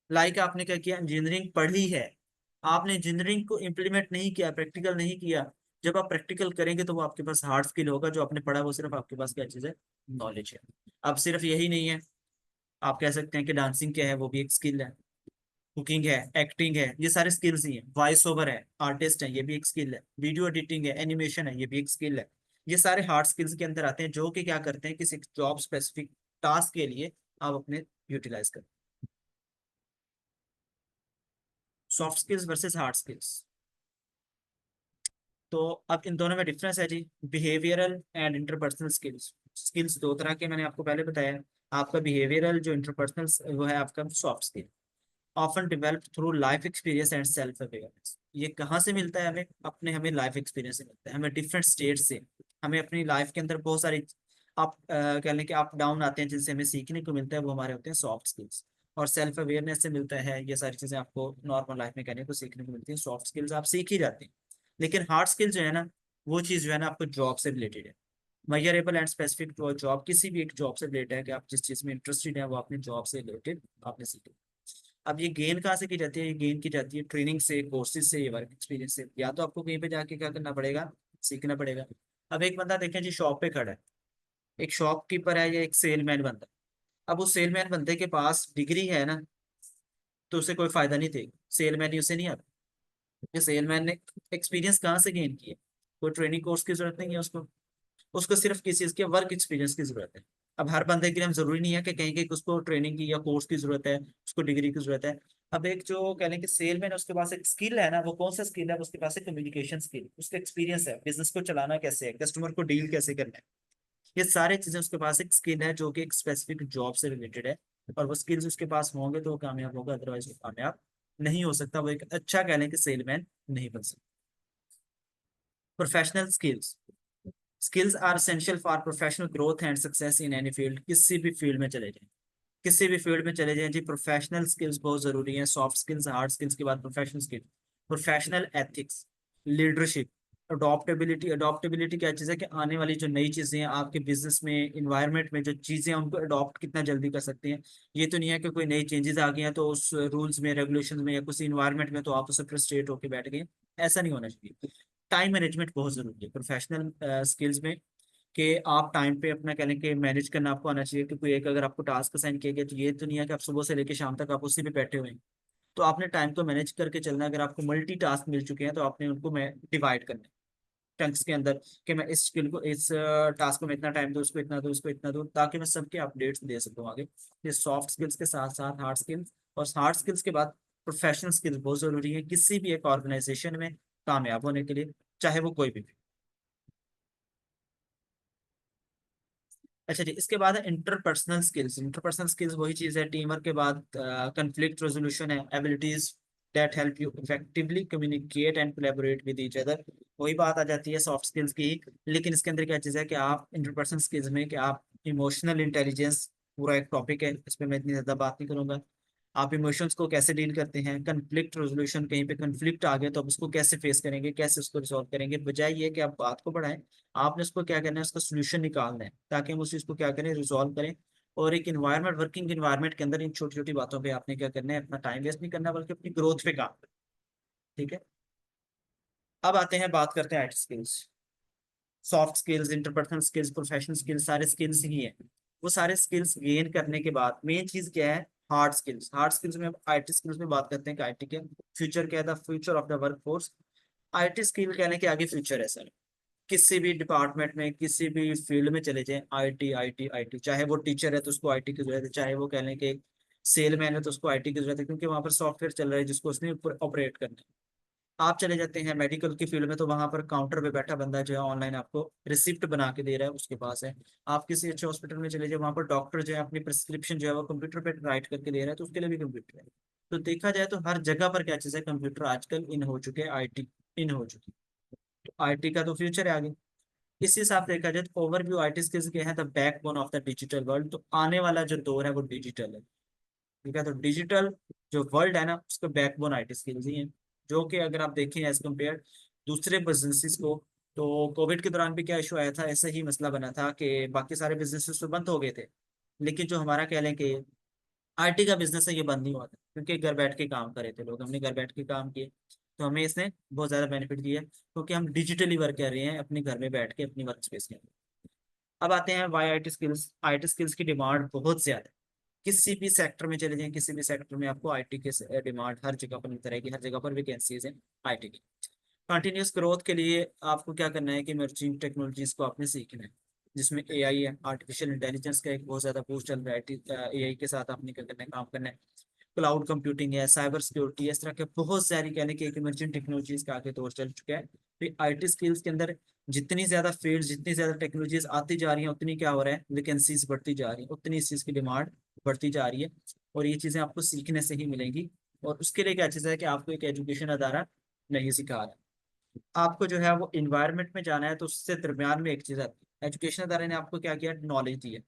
A: लाइक आपने क्या किया, इंजीनियरिंग पढ़ी है, आपने इंजीनियरिंग को इम्प्लीमेंट नहीं किया, प्रैक्टिकल नहीं किया। जब आप प्रैक्टिकल करेंगे तो वो आपके पास हार्ड स्किल होगा। जो आपने पढ़ा वो सिर्फ आपके पास क्या चीज़ है? नॉलेज है। अब सिर्फ यही नहीं है, आप कह सकते हैं कि डांसिंग क्या है, वो भी एक स्किल है। कुकिंग है, एक्टिंग है, ये सारे स्किल्स ही हैं। वॉइस ओवर है, आर्टिस्ट है, ये भी एक स्किल है। वीडियो एडिटिंग है, एनिमेशन है, ये भी एक स्किल है। ये सारे हार्ड स्किल्स के अंदर आते हैं, जो कि क्या करते हैं, किसी जॉब स्पेसिफिक टास्क के लिए आप अपने यूटिलाइज करें। Soft skills versus hard skills. तो अब इन दोनों में डिफरेंस है जी। Behavioural and interpersonal skills. Skills दो तरह के मैंने आपको पहले बताया। आपका बिहेवियरल जो इंटरपर्सनल वो है आपका soft skill, often develop through life experience and self awareness. ये कहाँ से मिलता है? हमें लाइफ एक्सपीरियंस से मिलता है, हमें डिफरेंट स्टेट से। हमें अपनी लाइफ के अंदर बहुत सारी आप कह लें कि अप डाउन आते हैं, जिनसे हमें सीखने को मिलता है, वो हमारे होते हैं सॉफ्ट स्किल्स। और सेल्फ अवेयरनेस से मिलता है, ये सारी चीजें आपको नॉर्मल लाइफ में कहने को सीखने को मिलती है। सॉफ्ट स्किल्स आप सीख ही जाते हैं। लेकिन हार्ड स्किल जो है ना, वो चीज़ जो है ना आपको जॉब से रिलेटेड है। मेजरेबल एंड स्पेसिफिक जॉब, किसी भी एक जॉब से रिलेटेड है कि आप जिस चीज़ में इंटरेस्टेड है वो अपनी जॉब से रिलेटेड आपने सीखी। अब ये गेन कहाँ से की जाती है? ये गेन की जाती है ट्रेनिंग से, कोर्सेज से, वर्क एक्सपीरियंस से। या तो आपको कहीं पे जाके क्या करना पड़ेगा, सीखना पड़ेगा। अब एक बंदा देखें जी शॉप पे खड़ा है, एक शॉपकीपर है या एक सेलमैन बंदा। अब उस सेलमैन बंदे के पास डिग्री है ना, तो उसे कोई फायदा नहीं देगा, सेलमैन ही उसे नहीं आता। क्योंकि सेलमैन ने एक्सपीरियंस कहाँ से गेन किया? कोई ट्रेनिंग कोर्स की जरूरत नहीं है उसको। उसको सिर्फ किसी चीज के वर्क एक्सपीरियंस की जरूरत है। अब हर बंदे के लिए हम जरूरी नहीं है कि कहीं कहीं उसको ट्रेनिंग की या कोर्स की जरूरत है, उसको डिग्री की जरूरत है। अब एक जो कह लें कि सेलमैन है, उसके पास एक स्किल है ना, वो कौन सा स्किल है? उसके पास एक कम्युनिकेशन स्किल, उसका एक्सपीरियंस है, बिजनेस को चलाना कैसे है, कस्टमर को डील कैसे करना है। ये सारी चीजें उसके पास एक स्किल है जो कि एक स्पेसिफिक जॉब से रिलेटेड है। और वो स्किल्स उसके पास होंगे तो वो कामयाब होगा, अदरवाइज वो कामयाब नहीं हो सकता। वो एक अच्छा कह लें कि सेलमैन नहीं बन सकता। Professional skills. Skills are essential for professional growth and success in any field. किसी भी फील्ड में चले जाएं, किसी भी फील्ड में चले जाएं जी, प्रोफेशनल स्किल्स बहुत जरूरी है। सॉफ्ट स्किल्स, हार्ड स्किल्स के बाद professional skill. Professional ethics, leadership, adaptability. Adaptability क्या चीज़ है? कि आने वाली जो नई चीज़ें हैं आपके बिजनेस में, इन्वायरमेंट में जो चीज़ें हैं उनको अडॉप्ट कितना जल्दी कर सकते हैं। ये तो नहीं है कि कोई नई चेंजेस आ गई हैं तो उस रूल्स में, रेगुलेशन में या किसी इन्वायरमेंट में तो आप उससे फ्रस्ट्रेट होकर बैठ गए। ऐसा नहीं होना चाहिए। टाइम मैनेजमेंट बहुत जरूरी है प्रोफेशनल स्किल्स में, कि आप टाइम पे अपना कह लें कि मैनेज करना आपको आना चाहिए। कि कोई एक अगर आपको टास्क असाइन किया गया तो ये तो नहीं है कि आप सुबह से लेकर शाम तक आप उसी पे बैठे हुए हैं। तो आपने टाइम को मैनेज करके चलना है। अगर आपको मल्टी टास्क मिल चुके हैं तो आपने उनको मैं डिवाइड करना है चंक्स के अंदर, कि मैं इस स्किल को, इस टास्क को मैं इतना टाइम दूँ, उसको इतना दूँ, उसको इतना दूँ, ताकि मैं सबके अपडेट्स दे सकूँ आगे। ये सॉफ्ट स्किल्स के साथ साथ हार्ड स्किल्स, और हार्ड स्किल्स के बाद प्रोफेशनल स्किल्स बहुत जरूरी है किसी भी एक ऑर्गेनाइजेशन में कामयाब होने के लिए, चाहे वो कोई भी। अच्छा जी, इसके बाद है इंटरपर्सनल स्किल्स। इंटरपर्सनल स्किल्स वही चीज़ है, टीम वर्क के बाद कंफ्लिक्ट रेजोल्यूशन है, abilities that help you effectively communicate and collaborate with each other. वही बात आ जाती है सॉफ्ट स्किल्स की। लेकिन इसके अंदर क्या चीज़ है कि आप इंटरपर्सनल स्किल्स में, कि आप इमोशनल इंटेलिजेंस पूरा एक टॉपिक है, इस पर मैं इतनी ज़्यादा बात नहीं करूंगा। आप इमोशंस को कैसे डील करते हैं, कन्फ्लिक्ट रेजोल्यूशन, कहीं पे कन्फ्लिक्ट आ गया तो आप उसको कैसे फेस करेंगे, कैसे उसको रिजॉल्व करेंगे, बजाय ये कि आप बात को बढ़ाएं, आपने उसको क्या करना है, उसका सोल्यूशन निकालना है, ताकि हम उस चीज को क्या करें, रिजॉल्व करें। और एक इन्वायरमेंट, वर्किंग इन्वायरमेंट के अंदर इन छोटी छोटी बातों पे आपने क्या करना है, अपना टाइम वेस्ट नहीं करना, बल्कि अपनी ग्रोथ पे काम करना। ठीक है। अब आते हैं, बात करते हैं IT skills. Soft skills, interpersonal skills, professional skills, सारे स्किल्स ही हैं। वो सारे स्किल्स गेन करने के बाद मेन चीज क्या है, हार्ड स्किल्स। हार्ड स्किल्स में, आईटी स्किल्स में बात करते हैं कि आईटी के फ्यूचर क्या है, the future of the work force. IT skill कहने के आगे फ्यूचर है सर। किसी भी डिपार्टमेंट में, किसी भी फील्ड में चले जाएं, आईटी आईटी आईटी। चाहे वो टीचर है तो उसको आईटी की जरूरत है, चाहे वो कह लें कि सेलमैन है तो उसको आईटी की जरूरत है, क्योंकि वहां पर सॉफ्टवेयर चल रहा है जिसको उसने ऑपरेट करना है। आप चले जाते हैं मेडिकल की फील्ड में, तो वहां पर काउंटर पे बैठा बंदा जो है ऑनलाइन आपको रिसिप्ट बना के दे रहा है, उसके पास है। आप किसी अच्छे हॉस्पिटल में चले जाए, वहां पर डॉक्टर जो है अपनी प्रिस्क्रिप्शन जो है वो कंप्यूटर पे राइट करके दे रहा है, तो उसके लिए भी कंप्यूटर है। तो देखा जाए तो हर जगह पर क्या चीज़ है, कंप्यूटर आजकल इन हो चुके हैं, आईटी इन हो चुकी है। तो आईटी का तो फ्यूचर है आगे। इस हिसाब से देखा जाए तो ओवरव्यू आईटी स्किल्स के हैं, the backbone of the digital world. तो आने वाला जो दौर है वो डिजिटल है। ठीक है। तो डिजिटल जो वर्ल्ड है ना, उसका बैकबोन आईटी स्किल्स ही है। जो कि अगर आप देखें एज कम्पेयर दूसरे बिजनेसेस को, तो कोविड के दौरान भी क्या इशू आया था, ऐसा ही मसला बना था कि बाकी सारे बिजनेसेस तो बंद हो गए थे, लेकिन जो हमारा कह लें कि आईटी का बिजनेस है, ये बंद नहीं हुआ था, क्योंकि घर बैठ के काम कर रहे थे लोग, हमने घर बैठ के काम किए। तो हमें इसने बहुत ज्यादा बेनिफिट दिया है, क्योंकि हम डिजिटली वर्क कर रहे हैं अपने घर में बैठ के अपनी वर्क स्पेस में। अब आते हैं why IT skills. IT skills की डिमांड बहुत ज्यादा है। किसी भी सेक्टर में चले जाएं, किसी भी सेक्टर में आपको आईटी के डिमांड हर जगह पर मिलती रहेगी, हर जगह पर वैकेंसीज हैं आईटी की। कंटिन्यूस ग्रोथ के लिए आपको क्या करना है कि इमर्जिंग टेक्नोलॉजीज को आपने सीखना है, जिसमें एआई है, आर्टिफिशियल इंटेलिजेंस का एक बहुत ज्यादा बूस्ट चल रहा है। एआई के साथ आपने क्या करना है, काम करना है। क्लाउड कंप्यूटिंग है, साइबर सिक्योरिटी है, इस तरह के बहुत सारी कहने की एक इमर्जिंग टेक्नोलॉजीज का आगे दौर चल चुका है। तो आईटी स्किल्स के अंदर जितनी ज्यादा फील्ड, जितनी ज्यादा टेक्नोलॉजीज आती जा रही हैं, उतनी क्या हो रहा है, वैकेंसीज बढ़ती जा रही है, उतनी इस चीज की डिमांड बढ़ती जा रही है। और ये चीजें आपको सीखने से ही मिलेंगी। और उसके लिए क्या चीज़ है कि आपको एक एजुकेशन अदारा नहीं सिखा रहा, आपको जो है वो इन्वायरमेंट में जाना है, तो उससे दरमियान में एक चीज़ आती है, एजुकेशन अदारे ने आपको क्या किया, नॉलेज दी है।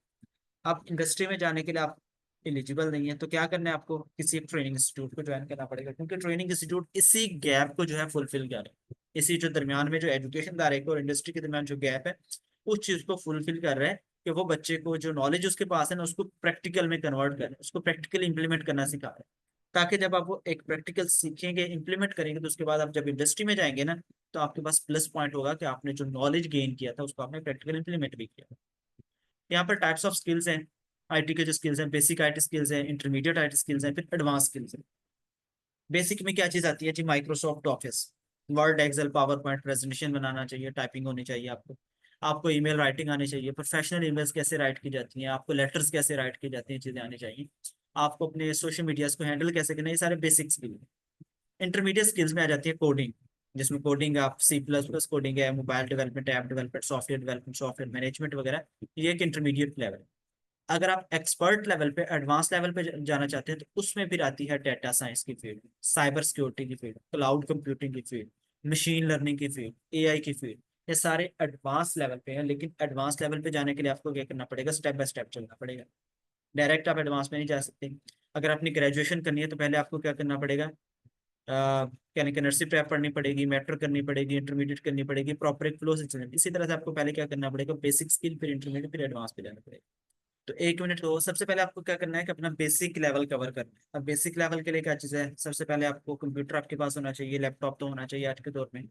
A: आप इंडस्ट्री में जाने के लिए आप एलिजिबल नहीं है, तो क्या करना है, आपको किसी एक ट्रेनिंग इंस्टीट्यूट को ज्वाइन करना पड़ेगा, क्योंकि ट्रेनिंग इंस्टीट्यूट इसी गैप को जो है फुलफिल कर रहे हैं। इसी जो दरमियान में जो एजुकेशन दायरे को और इंडस्ट्री के दरमियान जो गैप है, उस चीज को फुलफिल कर रहे हैं, कि वो बच्चे को जो नॉलेज उसके पास है ना, उसको प्रैक्टिकल में कन्वर्ट करें, उसको प्रैक्टिकल इंप्लीमेंट करना सिखा रहे हैं। ताकि जब आप वो एक प्रैक्टिकल सीखेंगे, इंप्लीमेंट करेंगे, तो उसके बाद आप जब इंडस्ट्री में जाएंगे ना, तो आपके पास प्लस पॉइंट होगा कि आपने जो नॉलेज गेन किया था उसको आपने प्रैक्टिकल इंप्लीमेंट भी किया। यहाँ पर टाइप्स ऑफ स्किल्स हैं आईटी के, जो स्किल्स हैं, बेसिक आईटी स्किल्स हैं, इंटरमीडिएट आईटी स्किल्स हैं, फिर एडवांस स्किल्स हैं। बेसिक में क्या चीज़ आती है जी, Microsoft Office, Word, Excel, power point, presentation बनाना चाहिए, टाइपिंग होनी चाहिए आपको। आपको ईमेल राइटिंग आनी चाहिए, प्रोफेशनल ईमेल्स कैसे राइट की जाती हैं, आपको लेटर्स कैसे राइट की जाती हैं, चीज़ें आनी चाहिए। आपको अपने सोशल मीडियाज को हैंडल कैसे करना है, ये सारे बेसिक स्किल। इंटरमीडिएट स्किल्स में आ जाती है कोडिंग, जिसमें कोडिंग आप C++ कोडिंग है, mobile development, app development, software development, software management वगैरह। ये एक इंटरमीडिएट लेवल है। अगर आप एक्सपर्ट लेवल पे, एडवांस लेवल पे जाना चाहते हैं, तो उसमें फिर आती है डेटा साइंस की फील्ड, साइबर सिक्योरिटी की फील्ड, क्लाउड कंप्यूटिंग की फील्ड, मशीन लर्निंग की फील्ड, एआई की फील्ड। ये सारे एडवांस लेवल पे हैं, लेकिन एडवांस लेवल पे जाने के लिए आपको क्या करना पड़ेगा, स्टेप बाय स्टेप चलना पड़ेगा। डायरेक्ट आप एडवांस में नहीं जा सकते। अगर आपने ग्रेजुएशन करनी है, तो पहले आपको क्या करना पड़ेगा, यानी कि नर्सरी प्रेप पढ़नी पड़ेगी, मेट्रो करनी पड़ेगी, इंटरमीडिएट करनी पड़ेगी, प्रॉपर एक फ्लो से चलना। इसी तरह से आपको पहले क्या करना पड़ेगा, बेसिक स्किल, फिर इंटरमीडिएट, फिर एडवांस पे जाना पड़ेगा। तो 1 मिनट को सबसे पहले आपको क्या करना है कि अपना बेसिक लेवल कवर करना है। अब बेसिक लेवल के लिए क्या चीज़ है, सबसे पहले आपको कंप्यूटर आपके पास होना चाहिए, लैपटॉप तो होना चाहिए आज के दौर में।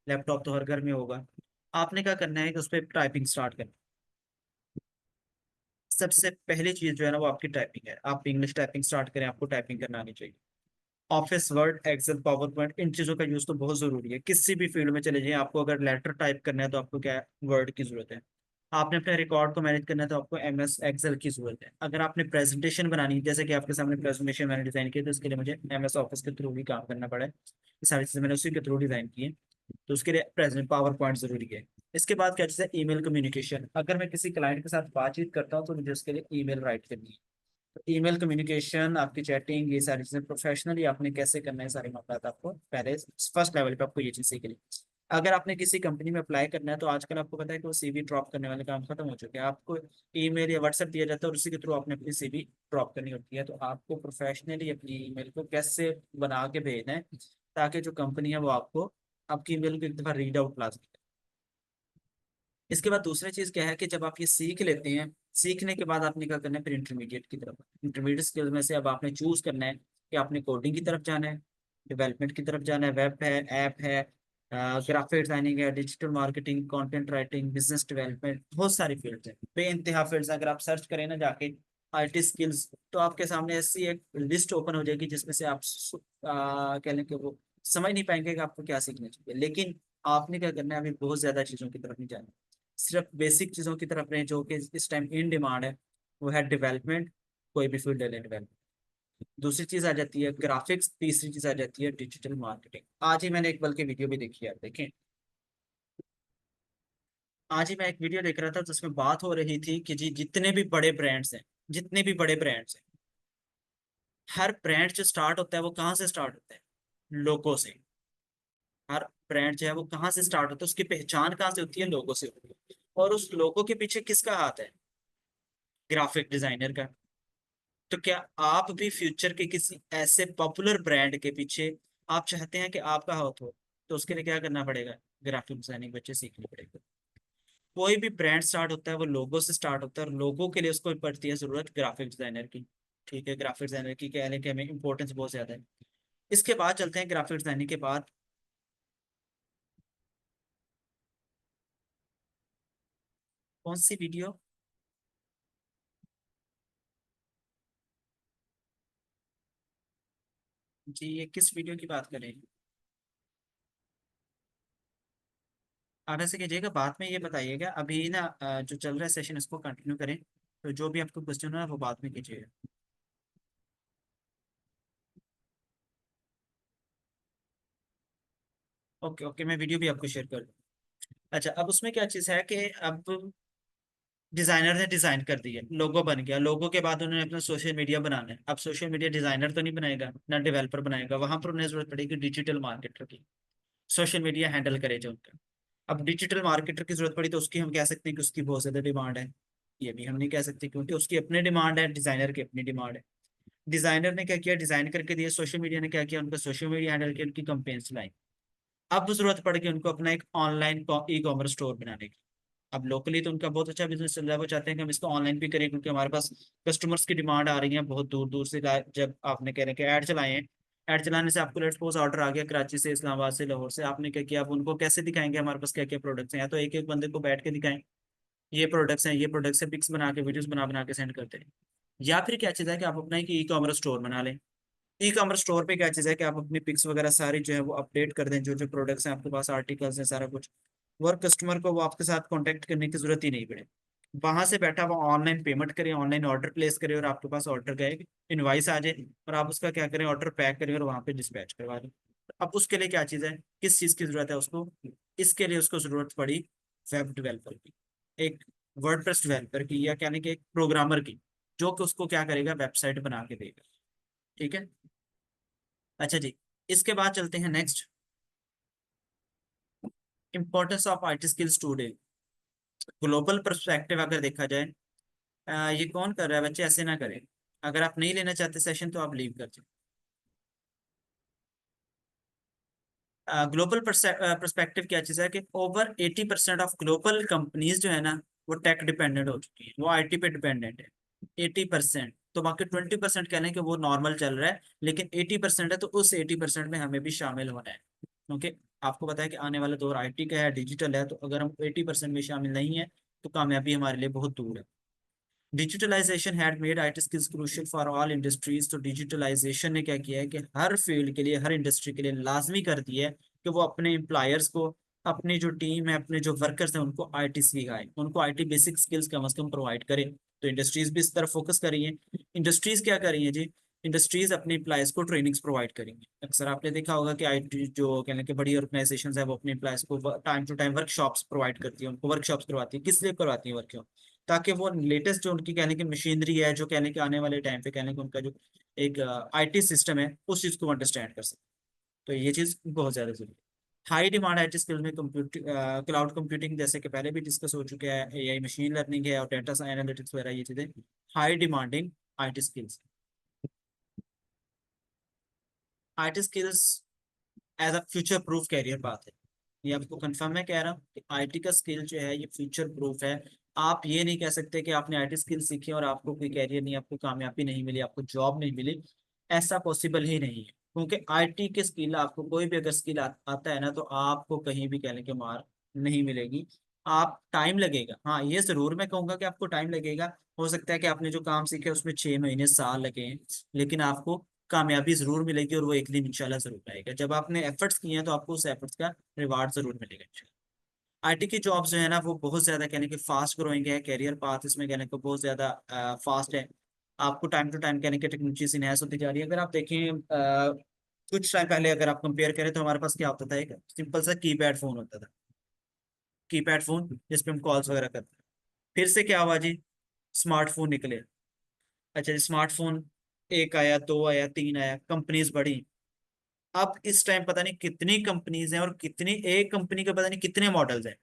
A: लैपटॉप तो हर घर में होगा। आपने क्या करना है कि उस पर टाइपिंग स्टार्ट करना है। सबसे पहली चीज़ जो है ना, वो आपकी टाइपिंग है। आप इंग्लिश टाइपिंग स्टार्ट करें, आपको टाइपिंग करना आनी चाहिए। Office, Word, Excel, power point, इन चीज़ों का यूज़ तो बहुत ज़रूरी है। किसी भी फील्ड में चले जाइए, आपको अगर लेटर टाइप करना है तो आपको क्या है, वर्ड की ज़रूरत है। आपने अपने रिकॉर्ड को मैनेज करना है तो आपको MS एक्सेल की ज़रूरत है। अगर आपने प्रेजेंटेशन बनानी है, जैसे कि आपके सामने प्रेजेंटेशन मैंने डिज़ाइन की, तो इसके लिए मुझे MS ऑफिस के थ्रू भी काम करना पड़ा है। ये सारी चीज़ें मैंने उसी के थ्रू डिज़ाइन की है। तो उसके लिए प्रेजेंट पावर पॉइंट ज़रूरी है। इसके बाद क्या चीज़ है, ईमेल कम्युनिकेशन। अगर मैं किसी क्लाइंट के साथ बातचीत करता हूँ तो मुझे उसके लिए ईमेल राइट करनी है। ईमेल कम्युनिकेशन, आपकी चैटिंग, ये सारी चीजें प्रोफेशनली आपने कैसे करना है, सारी मामला आपको पहले फर्स्ट लेवल पे आपको ये चीज सीखनी। अगर आपने किसी कंपनी में अप्लाई करना है तो आजकल आपको पता है कि वो CV ड्रॉप करने वाले काम खत्म हो चुके हैं। आपको ईमेल या व्हाट्सएप दिया जाता है और उसी के थ्रू आपने अपनी CV ड्रॉप करनी होती है। तो आपको प्रोफेशनली अपनी ईमेल को कैसे बना के भेजना है ताकि जो कंपनी है वो आपको आपकी ईमेल को एक दफा रीड आउट ला सके। इसके बाद दूसरी चीज क्या है कि जब आप ये सीख लेते हैं, सीखने के बाद आपने क्या करना है फिर इंटरमीडिएट की तरफ। इंटरमीडिएट स्किल्स में से अब आपने चूज करना है कि आपने कोडिंग की तरफ जाना है, डेवलपमेंट की तरफ जाना है, वेब है, ऐप है, ग्राफिक डिजाइनिंग है, digital marketing, content writing, business development, बहुत सारी फील्ड्स हैं, बेइंतहा फील्ड्स। अगर आप सर्च करें ना जाके IT स्किल्स, तो आपके सामने ऐसी एक लिस्ट ओपन हो जाएगी जिसमें से आप कह लें कि वो समझ नहीं पाएंगे कि आपको क्या सीखना चाहिए। लेकिन आपने क्या करना है, अभी बहुत ज्यादा चीजों की तरफ नहीं जाना, सिर्फ बेसिक चीजों की तरफ रहें जो कि इस टाइम इन डिमांड है। वो है डेवलपमेंट, कोई भी फील्ड ले लें डेवलपमेंट। दूसरी चीज आ जाती है ग्राफिक्स, तीसरी चीज आ जाती है डिजिटल मार्केटिंग। आज ही मैंने एक बल्कि वीडियो भी देखी है, आप देखें। आज ही मैं एक वीडियो देख रहा था जिसमें बात हो रही थी कि जी जितने भी बड़े ब्रांड्स हैं, जितने भी बड़े ब्रांड्स हैं, हर ब्रांड जो स्टार्ट होता है वो कहाँ से स्टार्ट होता है, लोगो से। हर ब्रांड जो है वो कहाँ से स्टार्ट होता है, उसकी पहचान कहाँ से होती है, लोगो से होती है। और उस लोगो के पीछे किसका हाथ है, ग्राफिक डिजाइनर का। तो क्या आप भी फ्यूचर के किसी ऐसे पॉपुलर ब्रांड के पीछे आप चाहते हैं कि आपका हाथ हो, तो उसके लिए क्या करना पड़ेगा, ग्राफिक डिजाइनिंग बच्चे सीखनी पड़ेगी। कोई भी ब्रांड स्टार्ट होता है वो लोगो से स्टार्ट होता है, और लोगो के लिए उसको पड़ती है जरूरत ग्राफिक डिजाइनर की। ठीक है, ग्राफिक डिजाइनर की कह लें कि हमें इंपॉर्टेंस बहुत ज्यादा है। इसके बाद चलते हैं ग्राफिक डिजाइनिंग के बाद। कौन सी वीडियो? जी, ये किस वीडियो की बात करें? आप ऐसे कीजिएगा, बाद में ये बताइएगा, अभी ना जो चल रहा है सेशन इसको कंटिन्यू करें। तो जो भी आपको क्वेश्चन है वो बाद में कीजिएगा। ओके ओके, मैं वीडियो भी आपको शेयर कर दूँ। अच्छा, अब उसमें क्या चीज़ है कि अब डिजाइनर ने डिजाइन कर दिया, लोगो बन गया, लोगो के बाद उन्होंने अपना सोशल मीडिया बनाना है। अब सोशल मीडिया डिजाइनर तो नहीं बनाएगा ना डेवलपर बनाएगा, वहां पर उन्हें जरूरत पड़ेगी डिजिटल मार्केटर की, सोशल मीडिया हैंडल करे जो उनका। अब डिजिटल मार्केटर की जरूरत पड़ी तो उसकी हम कह सकते हैं कि उसकी बहुत ज्यादा डिमांड है। ये भी हम नहीं कह सकते क्योंकि उसकी अपनी डिमांड है, डिजाइनर की अपनी डिमांड है। डिजाइनर ने क्या किया, डिजाइन करके दिया, सोशल मीडिया ने क्या किया, उनका सोशल मीडिया हैंडल किया, उनकी कंपेन चलाई। अब जरूरत पड़ गई उनको अपना एक ऑनलाइन ई कॉमर्स स्टोर बनाने की। अब लोकली तो उनका बहुत अच्छा बिजनेस चल रहा है, वो चाहते हैं कि हम इसको ऑनलाइन भी करें क्योंकि हमारे पास कस्टमर्स की डिमांड आ रही है बहुत दूर दूर से। जब आपने कह रहे हैं कि ऐड चलाए हैं, ऐड चलाने से आपको लेट्स सपोज ऑर्डर आ गया कराची से, इस्लामाबाद से, लाहौर से, आपने क्या किया, आप उनको कैसे दिखाएंगे हमारे पास क्या क्या प्रोडक्ट्स हैं। या तो एक एक बंदे को बैठ के दिखाएं, ये प्रोडक्ट्स हैं, ये प्रोडक्ट्स हैं, पिक्स बना के, वीडियोस बना बना के सेंड करते हैं। या फिर क्या चीज़ है कि आप अपना एक ई कॉमर्स स्टोर बना लें। ई कॉमर्स स्टोर पे क्या चीज़ है कि आप अपनी पिक्स वगैरह सारी जो है वो अपडेट कर दें, जो जो प्रोडक्ट्स हैं आपके पास, आर्टिकल्स हैं, सारा कुछ। और कस्टमर को वो आपके साथ कांटेक्ट करने की जरूरत ही नहीं पड़े, वहां से बैठा वो ऑनलाइन पेमेंट करे, ऑनलाइन ऑर्डर प्लेस करे, और आपके पास ऑर्डर का एक इनवाइस आ जाए, और आप उसका क्या करें, ऑर्डर पैक करें और वहां पे डिस्पैच करवा दें। अब उसके लिए क्या चीज़ है, किस चीज़ की जरूरत है उसको? इसके लिए उसको जरूरत पड़ी वेब डेवलपर की, एक वर्डप्रेस डेवलपर की, या कहने के एक प्रोग्रामर की, जो कि उसको क्या करेगा, वेबसाइट बना के देगा। ठीक है। अच्छा जी, इसके बाद चलते हैं next, importance of IT skills today. Global perspective अगर देखा जाए, ये कौन कर रहा है बच्चे, ऐसे ना करें। अगर आप नहीं लेना चाहते सेशन तो आप लीव कर जाए। ग्लोबल पर्सपेक्टिव क्या चीज़ है कि ओवर 80% ऑफ ग्लोबल कंपनीज जो है ना, वो टेक डिपेंडेंट हो चुकी है, वो IT पे डिपेंडेंट है। 80%, तो बाकी 20% कह लें कि वो नॉर्मल चल रहा है, लेकिन 80% है तो उस 80% में हमें भी शामिल होना है। क्योंकि आपको पता है कि आने वाला दौर IT का है, डिजिटल है, तो अगर हम 80% में शामिल नहीं है तो कामयाबी हमारे लिए बहुत दूर है। Digitalisation had made IT skills crucial for all industries. तो डिजिटलाइजेशन ने क्या किया है कि हर फील्ड के लिए, हर इंडस्ट्री के लिए लाजमी कर दिया है कि वो अपने एम्प्लॉयर्स को, अपनी जो टीम है, अपने जो वर्कर्स हैं, उनको आईटी सिखाए, उनको आईटी बेसिक स्किल्स कम से कम प्रोवाइड करे। तो इंडस्ट्रीज भी इस तरफ फोकस कर रही है। इंडस्ट्रीज क्या कर रही है जी? इंडस्ट्रीज अपने एम्प्लॉयज को ट्रेनिंग्स प्रोवाइड करेंगी। अक्सर आपने देखा होगा कि आईटी जो कहने के बड़ी ऑर्गेनाइजेशन है, वो अपने एम्प्लॉयज को time to time workshops provide करती है, उनको वर्कशॉप्स करवाती है। किस लिए करवाती है वर्कशॉप? ताकि वो लेटेस्ट जो उनकी कहने की मशीनरी है, जो कहने के आने वाले टाइम पे कहने का उनका जो एक आईटी सिस्टम है, उस चीज को अंडरस्टैंड कर सके। तो ये चीज बहुत ज्यादा जरूरी है। हाई डिमांड आईटी स्किल में क्लाउड कंप्यूटिंग, जैसे कि पहले भी डिस्कस हो चुके हैं, एआई, मशीन लर्निंग है और डेटा एनालिटिक्स वगैरह, ये चीजें high demanding IT skills. IT skills as a future proof career path है। ये आपको कंफर्म है, कह रहा हूँ कि आईटी का स्किल जो है ये फ्यूचर प्रूफ है। आप ये नहीं कह सकते कि आपने आईटी स्किल सीखी और आपको कोई कैरियर नहीं, आपको कामयाबी नहीं मिली, आपको जॉब नहीं मिली। ऐसा पॉसिबल ही नहीं है, क्योंकि आईटी के स्किल, आपको कोई भी अगर स्किल आता है ना, तो आपको कहीं भी कहने के मार नहीं मिलेगी। आप टाइम लगेगा, हाँ ये जरूर मैं कहूंगा कि आपको टाइम लगेगा। हो सकता है कि आपने जो काम सीखे उसमें 6 महीने, साल लगे हैं, लेकिन आपको कामयाबी जरूर मिलेगी, और वो एक दिन इंशाल्लाह जरूर आएगा। जब आपने एफर्ट्स किए हैं तो आपको उस एफर्ट्स का रिवार्ड जरूर मिलेगा इंशाल्लाह। आईटी की जॉब्स जो है ना, वो बहुत ज्यादा कहने के फास्ट ग्रोइंग है, कैरियर पाथ इसमें कहने को बहुत ज्यादा फास्ट है। आपको टाइम टू टाइम कहने के टेक्नोलॉजीज इनहेंस होती जा रही है। अगर आप देखें कुछ टाइम पहले अगर आप कंपेयर करें, तो हमारे पास क्या होता था? एक सिंपल सा कीपैड फोन होता था, कीपैड फोन जिसपे हम कॉल्स वगैरह करते हैं। फिर से क्या हुआ जी? स्मार्टफोन निकले। अच्छा जी, स्मार्टफोन एक आया, दो आया, तीन आया, कंपनीज बढ़ी। अब इस टाइम पता नहीं कितनी कंपनीज हैं, और कितनी, एक कंपनी के पता नहीं कितने मॉडल्स हैं।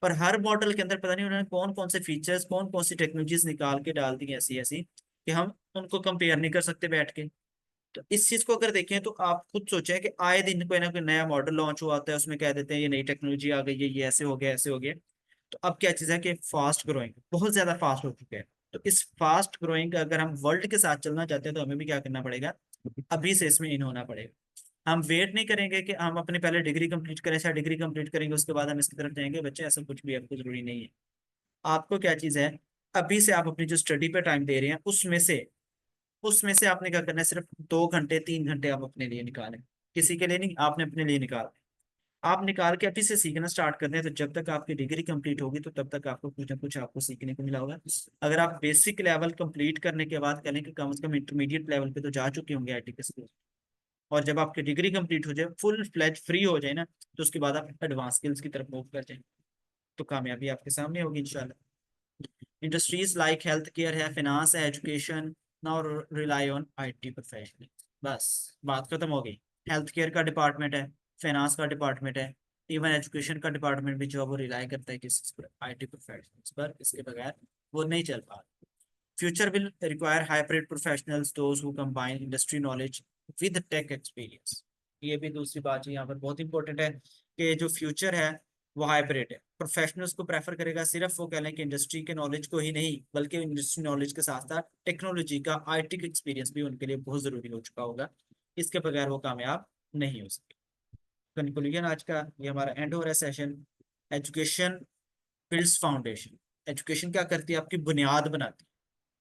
A: और हर मॉडल के अंदर पता नहीं उन्होंने कौन कौन से फीचर्स, कौन कौन सी टेक्नोलॉजीज निकाल के डाल दी हैं, ऐसी ऐसी कि हम उनको कंपेयर नहीं कर सकते बैठ के। तो इस चीज को अगर देखें, तो आप खुद सोचें कि आए दिन कोई ना कोई नया मॉडल लॉन्च हुआ आता है, उसमें कह देते हैं ये नई टेक्नोलॉजी आ गई है, ये ऐसे हो गया, ऐसे हो गया। तो अब क्या चीज़ है कि फास्ट ग्रोइंग, बहुत ज्यादा फास्ट हो चुके हैं। तो इस फास्ट ग्रोइंग का अगर हम वर्ल्ड के साथ चलना चाहते हैं, तो हमें भी क्या करना पड़ेगा? अभी से इसमें इन होना पड़ेगा। हम वेट नहीं करेंगे कि हम अपने पहले डिग्री कंप्लीट करें, अच्छा डिग्री कंप्लीट करेंगे उसके बाद हम इसकी तरफ जाएंगे, बच्चे ऐसा कुछ भी आपको जरूरी नहीं है। आपको क्या चीज़ है, अभी से आप अपनी जो स्टडी पे टाइम दे रहे हैं, उसमें से आपने क्या करना है? सिर्फ 2 घंटे, 3 घंटे आप अपने लिए निकालें। किसी के लिए नहीं, आपने अपने लिए निकाल, आप निकाल के अभी से सीखना स्टार्ट कर दें। तो जब तक आपकी डिग्री कंप्लीट होगी, तो तब तक आपको कुछ ना कुछ आपको सीखने को मिला होगा। अगर आप बेसिक लेवल कंप्लीट करने के बाद करें कि कम से कम इंटरमीडिएट लेवल पे तो जा चुके होंगे आईटी के स्किल्स, और जब आपकी डिग्री कंप्लीट हो जाए, फुल फ्लैज फ्री हो जाए ना, तो उसके बाद आप एडवांस स्किल्स की तरफ मूव कर जाए, तो कामयाबी आपके सामने होगी इंशाल्लाह। इंडस्ट्रीज लाइक हेल्थ केयर है, फिनांस है, education, now rely on IT professional. बस बात खत्म हो गई। हेल्थ केयर का डिपार्टमेंट है, फाइनेंस का डिपार्टमेंट है, इवन एजुकेशन का डिपार्टमेंट भी जो है वो रिलाई करता है किस चीज़ पर? आईटी प्रोफेशनल्स पर। इसके बगैर वो नहीं चल पा रहा। Future will require hybrid professionals, those who combine industry knowledge with tech experience. ये भी दूसरी बात है यहाँ पर बहुत इंपॉर्टेंट है, कि जो फ्यूचर है वो हाइब्रिड है। प्रोफेशनल्स को प्रेफर करेगा, सिर्फ वो कह लें कि इंडस्ट्री के नॉलेज को ही नहीं, बल्कि इंडस्ट्री नॉलेज के साथ साथ टेक्नोलॉजी का, आईटी का एक्सपीरियंस भी उनके लिए बहुत जरूरी हो चुका होगा। इसके बगैर वो कामयाब नहीं हो सकते। कंक्लूजन आज का ये हमारा एंड हो रहा है session. Education builds foundation. Education क्या करती है? आपकी बुनियाद बनाती है।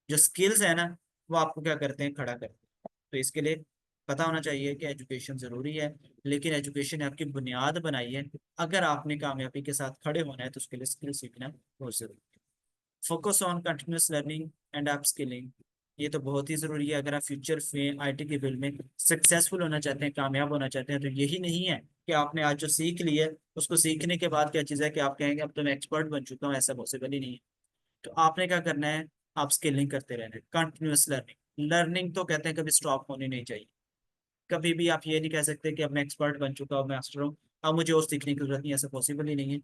A: जो स्किल्स है ना, वो आपको क्या करते हैं? खड़ा करते हैं। तो इसके लिए पता होना चाहिए कि एजुकेशन जरूरी है, लेकिन एजुकेशन ने आपकी बुनियाद बनाई है। अगर आपने कामयाबी के साथ खड़े होना है, तो उसके लिए स्किल सीखना बहुत जरूरी है। Focus on continuous learning and upskilling, ये तो बहुत ही जरूरी है। अगर आप फ्यूचर में आईटी के फील्ड में सक्सेसफुल होना चाहते हैं, कामयाब होना चाहते हैं, तो यही नहीं है कि आपने आज जो सीख लिया है, उसको सीखने के बाद क्या चीज़ है कि आप कहेंगे अब तो मैं एक्सपर्ट बन चुका हूँ, ऐसा पॉसिबल ही नहीं है। तो आपने क्या करना है? आप स्किलिंग करते रहना है, कंटिन्यूस लर्निंग। लर्निंग तो कहते हैं कभी स्टॉप होनी नहीं चाहिए। कभी भी आप ये नहीं कह सकते कि अब मैं एक्सपर्ट बन चुका हूँ, मास्टर हूँ, अब मुझे और सीखने की जरूरत नहीं है, ऐसा पॉसिबल ही नहीं है।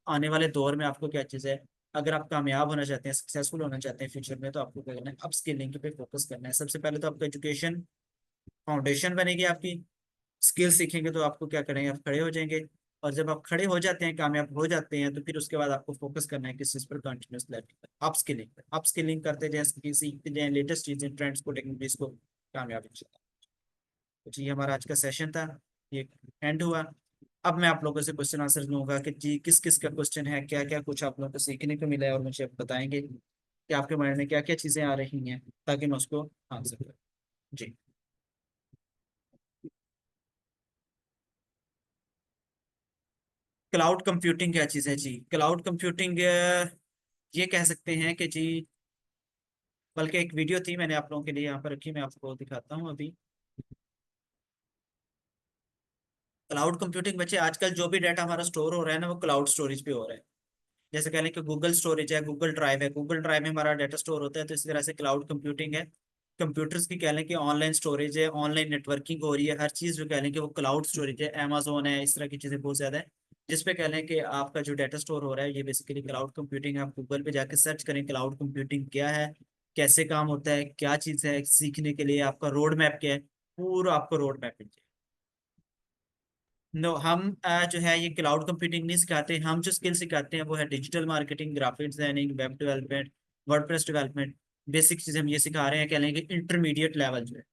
A: आने वाले दौर में आपको क्या चीज़ है, अगर आप कामयाब होना चाहते हैं, सक्सेसफुल होना चाहते हैं फ्यूचर में, तो आपको क्या करना है? अब स्किलिंग पे फोकस करना है। सबसे पहले तो आपका एजुकेशन फाउंडेशन बनेगी आपकी। स्किल सीखेंगे तो आपको क्या करेंगे? आप खड़े हो जाएंगे। और जब आप खड़े हो जाते हैं, कामयाब हो जाते हैं, तो फिर उसके बाद आपको फोकस करना है किस चीज़ पर? कंटिन्यूस लर्निंग पर, अपस्किलिंग पर। अपस्किलिंग करते जाएं, सीखते जाएं लेटेस्ट चीज़ें, ट्रेंड्स को, टेक्नोलॉजीज को, कामयाबी। तो जी हमारा आज का सेशन था, ये एंड हुआ। अब मैं आप लोगों से क्वेश्चन आंसर लूंगा कि जी किस किस का क्वेश्चन है, क्या क्या कुछ आप लोगों को सीखने को मिला है, और मुझे आप बताएंगे। कि आपके माइंड में क्या क्या चीजें आ रही हैं, ताकि मैं उसको आंसर करूँ। जी। क्लाउड कंप्यूटिंग क्या चीज़ है जी? क्लाउड कंप्यूटिंग ये कह सकते हैं कि जी, बल्कि एक वीडियो थी, मैंने आप लोगों के लिए यहाँ पर रखी, मैं आपको दिखाता हूँ अभी। क्लाउड कंप्यूटिंग बच्चे, आजकल जो भी डाटा हमारा स्टोर हो रहा है ना, वो क्लाउड स्टोरेज पे हो रहा है। जैसे कह लें कि गूगल स्टोरेज है, गूगल ड्राइव है, गूगल ड्राइव में हमारा डाटा स्टोर होता है, तो इसी तरह से क्लाउड कंप्यूटिंग है। कंप्यूटर्स की कह लें कि ऑनलाइन स्टोरेज है, ऑनलाइन नेटवर्किंग हो रही है, हर चीज़ जो कह लें कि वो क्लाउड स्टोरेज है। अमेजोन है, इस तरह की चीज़ें बहुत ज़्यादा है, जिसपे कह लें कि आपका जो डाटा स्टोर हो रहा है, ये बेसिकली क्लाउड कंप्यूटिंग है। आप गूगल पे जाके सर्च करें क्लाउड कंप्यूटिंग क्या है, कैसे काम होता है, क्या चीज़ है, सीखने के लिए आपका रोड मैप क्या है, पूरा आपको रोड मैप मिल जाए। नो, हम जो है ये क्लाउड कंप्यूटिंग नहीं सिखाते। हम जो स्किल सिखाते हैं वो है digital marketing, graphic designing, web development, WordPress development. Basic चीज़ हम ये सिखा रहे हैं, कह लें कि इंटरमीडिएट लेवल जो है।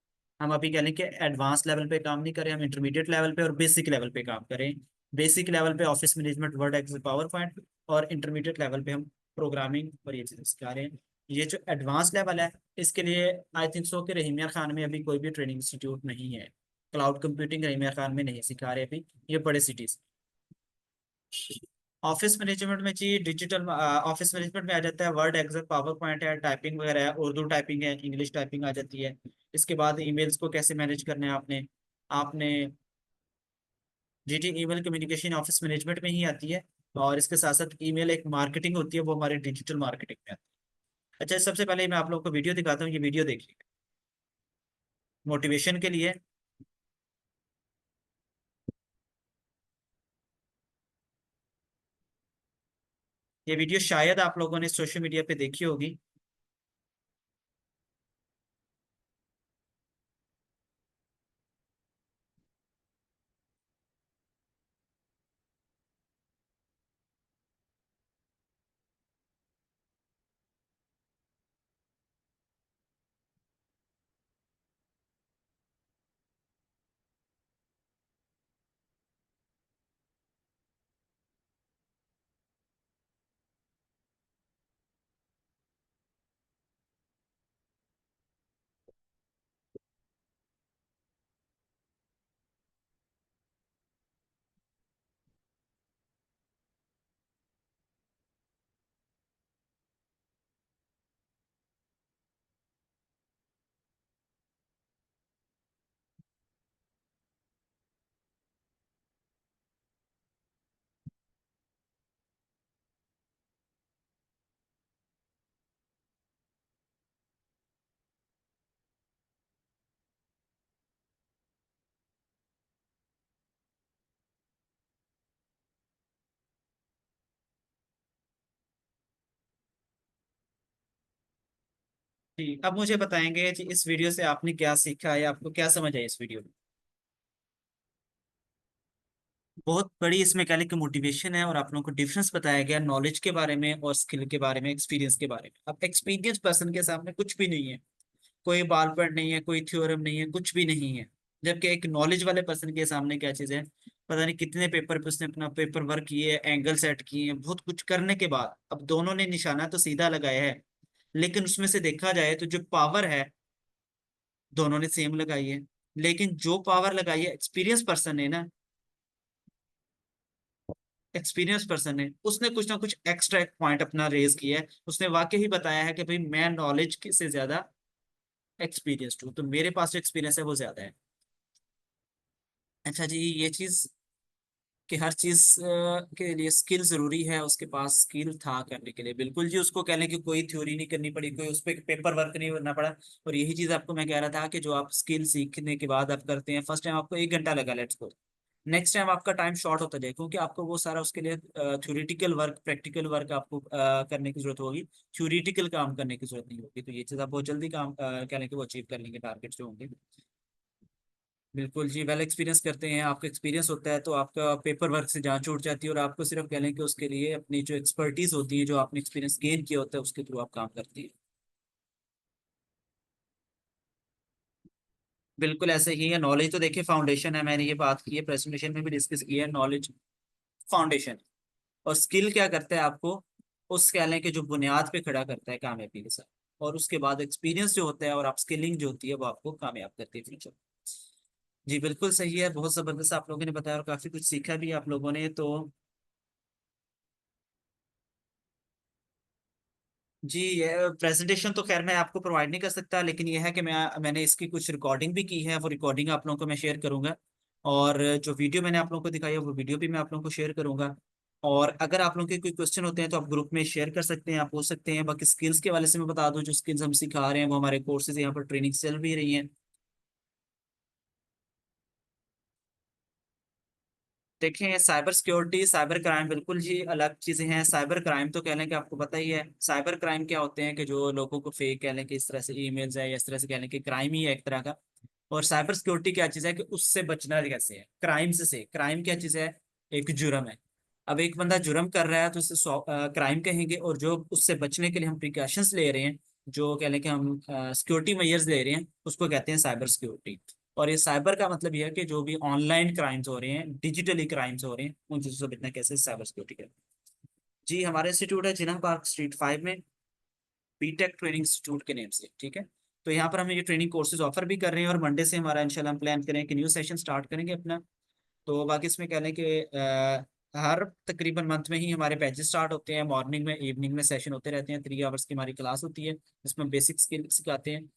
A: हम अभी कह लें कि एडवांस लेवल पे काम नहीं करें, हम इंटरमीडिएट लेवल पे और बेसिक लेवल पे काम करें। बेसिक लेवल पे office management, word, Excel, power point, और इंटरमीडिएट लेवल पे हम प्रोग्रामिंग और ये चीज़ें सिखा रहे हैं। ये जो एडवांस लेवल है, इसके लिए आई थिंक सो कि रहीमिया खान में अभी कोई भी ट्रेनिंग इंस्टीट्यूट नहीं है। क्लाउड कंप्यूटिंग रहीमिया खान में नहीं सिखा रहे अभी, ये बड़े सिटीज। ऑफिस मैनेजमेंट में जी, डिजिटल ऑफिस मैनेजमेंट में आ जाता है वर्ड, एक्सेल, पावर पॉइंट है, टाइपिंग वगैरह है, उर्दू टाइपिंग है, इंग्लिश टाइपिंग आ जाती है। इसके बाद ईमेल्स को कैसे मैनेज करना है आपने आपने G T, email communication office management में ही आती है। और इसके साथ साथ ईमेल एक मार्केटिंग होती है, वो हमारे डिजिटल मार्केटिंग में आती है। अच्छा, सबसे पहले मैं आप लोगों को वीडियो दिखाता हूँ, ये वीडियो देखिए मोटिवेशन के लिए। ये वीडियो शायद आप लोगों ने सोशल मीडिया पे देखी होगी। जी, अब मुझे बताएंगे जी, इस वीडियो से आपने क्या सीखा है, आपको क्या समझ आई इस वीडियो में? बहुत बड़ी इसमें कह लें कि मोटिवेशन है, और आप लोगों को डिफरेंस बताया गया नॉलेज के बारे में और स्किल के बारे में, एक्सपीरियंस के बारे में। अब एक्सपीरियंस पर्सन के सामने कुछ भी नहीं है, कोई बाल पॉइंट नहीं है, कोई थ्योरम नहीं है, कुछ भी नहीं है। जबकि एक नॉलेज वाले पर्सन के सामने क्या चीज़ है, पता नहीं कितने पेपर पे उसने अपना पेपर वर्क किए, एंगल सेट किए, बहुत कुछ करने के बाद अब दोनों ने निशाना तो सीधा लगाया है, लेकिन उसमें से देखा जाए तो जो पावर है, दोनों ने सेम लगाई है। लेकिन जो पावर लगाई है एक्सपीरियंस पर्सन ने ना, एक्सपीरियंस पर्सन है, उसने कुछ ना कुछ एक्स्ट्रा एक पॉइंट अपना रेज किया है। उसने वाकई ही बताया है कि भाई मैं नॉलेज से ज्यादा एक्सपीरियंस्ड हूँ, तो मेरे पास जो एक्सपीरियंस है वो ज्यादा है। अच्छा जी, ये चीज कि हर चीज के लिए स्किल जरूरी है, उसके पास स्किल था करने के लिए, बिल्कुल जी। उसको कह लें कि कोई थ्योरी नहीं करनी पड़ी, कोई उस पर पेपर वर्क नहीं करना पड़ा। और यही चीज आपको मैं कह रहा था कि जो आप स्किल सीखने के बाद आप करते हैं, फर्स्ट टाइम आपको 1 घंटा लगा, लेट्स गो, नेक्स्ट टाइम आपका टाइम शॉर्ट होता जाए, क्योंकि आपको वो सारा उसके लिए थ्योरेटिकल वर्क, प्रैक्टिकल वर्क आपको करने की जरूरत होगी। थ्योरेटिकल काम करने की जरूरत नहीं होगी, तो ये चीज़ आप बहुत जल्दी काम कहने के वो अचीव कर लेंगे, टारगेट जो होंगे। बिल्कुल जी, वेल एक्सपीरियंस करते हैं, आपका एक्सपीरियंस होता है तो आपका पेपर वर्क से जान छूट जाती है, और आपको सिर्फ कह लें कि उसके लिए अपनी जो एक्सपर्टीज होती है, जो आपने एक्सपीरियंस गेन किया होता है, उसके थ्रू आप काम करती है। बिल्कुल ऐसे ही है। नॉलेज तो देखिए फाउंडेशन है, मैंने ये बात की है, प्रेजेंटेशन में भी डिस्कस की है, नॉलेज फाउंडेशन। और स्किल क्या करता है आपको उस कह लें कि जो बुनियाद पे खड़ा करता है कामयाबी के साथ। और उसके बाद एक्सपीरियंस जो होता है और अपस्किलिंग जो होती है वो आपको कामयाब करती है फ्यूचर। जी बिल्कुल सही है, बहुत जबरदस्त आप लोगों ने बताया और काफी कुछ सीखा भी आप लोगों ने तो। जी ये प्रेजेंटेशन तो खैर मैं आपको प्रोवाइड नहीं कर सकता, लेकिन यह है कि मैंने इसकी कुछ रिकॉर्डिंग भी की है, वो रिकॉर्डिंग आप लोगों को मैं शेयर करूंगा। और जो वीडियो मैंने आप लोगों को दिखाई है वो वीडियो भी मैं आप लोगों को शेयर करूंगा। और अगर आप लोगों के कोई क्वेश्चन होते हैं तो आप ग्रुप में शेयर कर सकते हैं, आप पूछ सकते हैं। बाकी स्किल्स के वाले से मैं बता दूं, जो स्किल्स हम सिखा रहे हैं वो हमारे कोर्सेज यहाँ पर ट्रेनिंग चल भी रही है। देखें साइबर सिक्योरिटी साइबर क्राइम बिल्कुल ही अलग चीजें हैं। साइबर क्राइम तो कह लें कि आपको पता ही है, साइबर क्राइम क्या होते हैं कि जो लोगों को फेक कह लें कि इस तरह से ईमेल्स है या इस तरह से कह लें कि क्राइम ही है एक तरह का। और साइबर सिक्योरिटी क्या चीज है कि उससे बचना कैसे है, क्राइम से क्राइम क्या चीज है, एक जुर्म है। अब एक बंदा जुर्म कर रहा है तो उसे क्राइम कहेंगे, और जो उससे बचने के लिए हम प्रिकॉशंस ले रहे हैं, जो कह लें कि हम सिक्योरिटी मेजर्स ले रहे हैं, उसको कहते हैं साइबर सिक्योरिटी। और ये साइबर का मतलब यह है कि जो भी ऑनलाइन क्राइम्स हो रहे हैं, डिजिटली क्राइम्स हो रहे हैं, उन चीजों से बचना कैसे, साइबर सिक्योरिटी का। जी हमारा इंस्टीट्यूट है जिना पार्क स्ट्रीट 5 में, बीटेक ट्रेनिंग इंस्टीट्यूट के नेम से, ठीक है। तो यहाँ पर हम ये ट्रेनिंग कोर्सेज ऑफर भी कर रहे हैं, और मंडे से हमारा इंशाल्लाह हम प्लान करें कि न्यू सेशन स्टार्ट करेंगे अपना। तो बाकी इसमें कह लें कि हर तकरीबन मंथ में ही हमारे बैचेस स्टार्ट होते हैं, मॉर्निंग में इवनिंग में सेशन होते रहते हैं, 3 आवर्स की हमारी क्लास होती है जिसमें बेसिक स्किल सिखाते हैं।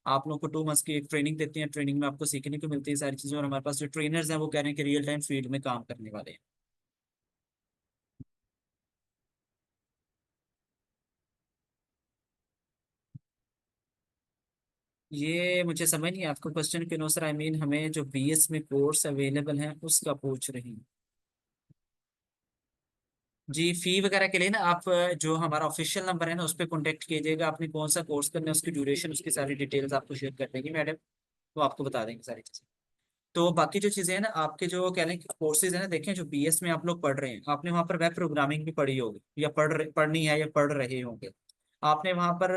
A: आप लोगों को 2 मंथ्स की एक ट्रेनिंग देते हैं, ट्रेनिंग में आपको सीखने को मिलती है सारी चीज़ें। और हमारे पास जो ट्रेनर्स हैं वो कह रहे हैं कि रियल टाइम फील्ड में काम करने वाले हैं। ये मुझे समझ नहीं है आपको क्वेश्चन के अनुसार, आई मीन हमें जो बीएस में कोर्स अवेलेबल हैं उसका पूछ रही हैं। जी फी वगैरह के लिए ना आप जो हमारा ऑफिशियल नंबर है ना उस पर कॉन्टेक्ट कीजिएगा, आपने कौन सा कोर्स करना है, उसकी ड्यूरेशन, उसकी सारी डिटेल्स आपको शेयर कर देंगी मैडम, तो आपको बता देंगे सारी चीजें। तो बाकी जो चीजें हैं ना आपके जो कह लें कोर्सेज है ना, देखें जो बीएस में आप लोग पढ़ रहे हैं, आपने वहाँ पर वेब प्रोग्रामिंग भी पढ़ी होगी या पढ़नी है या पढ़ रहे होंगे। आपने वहाँ पर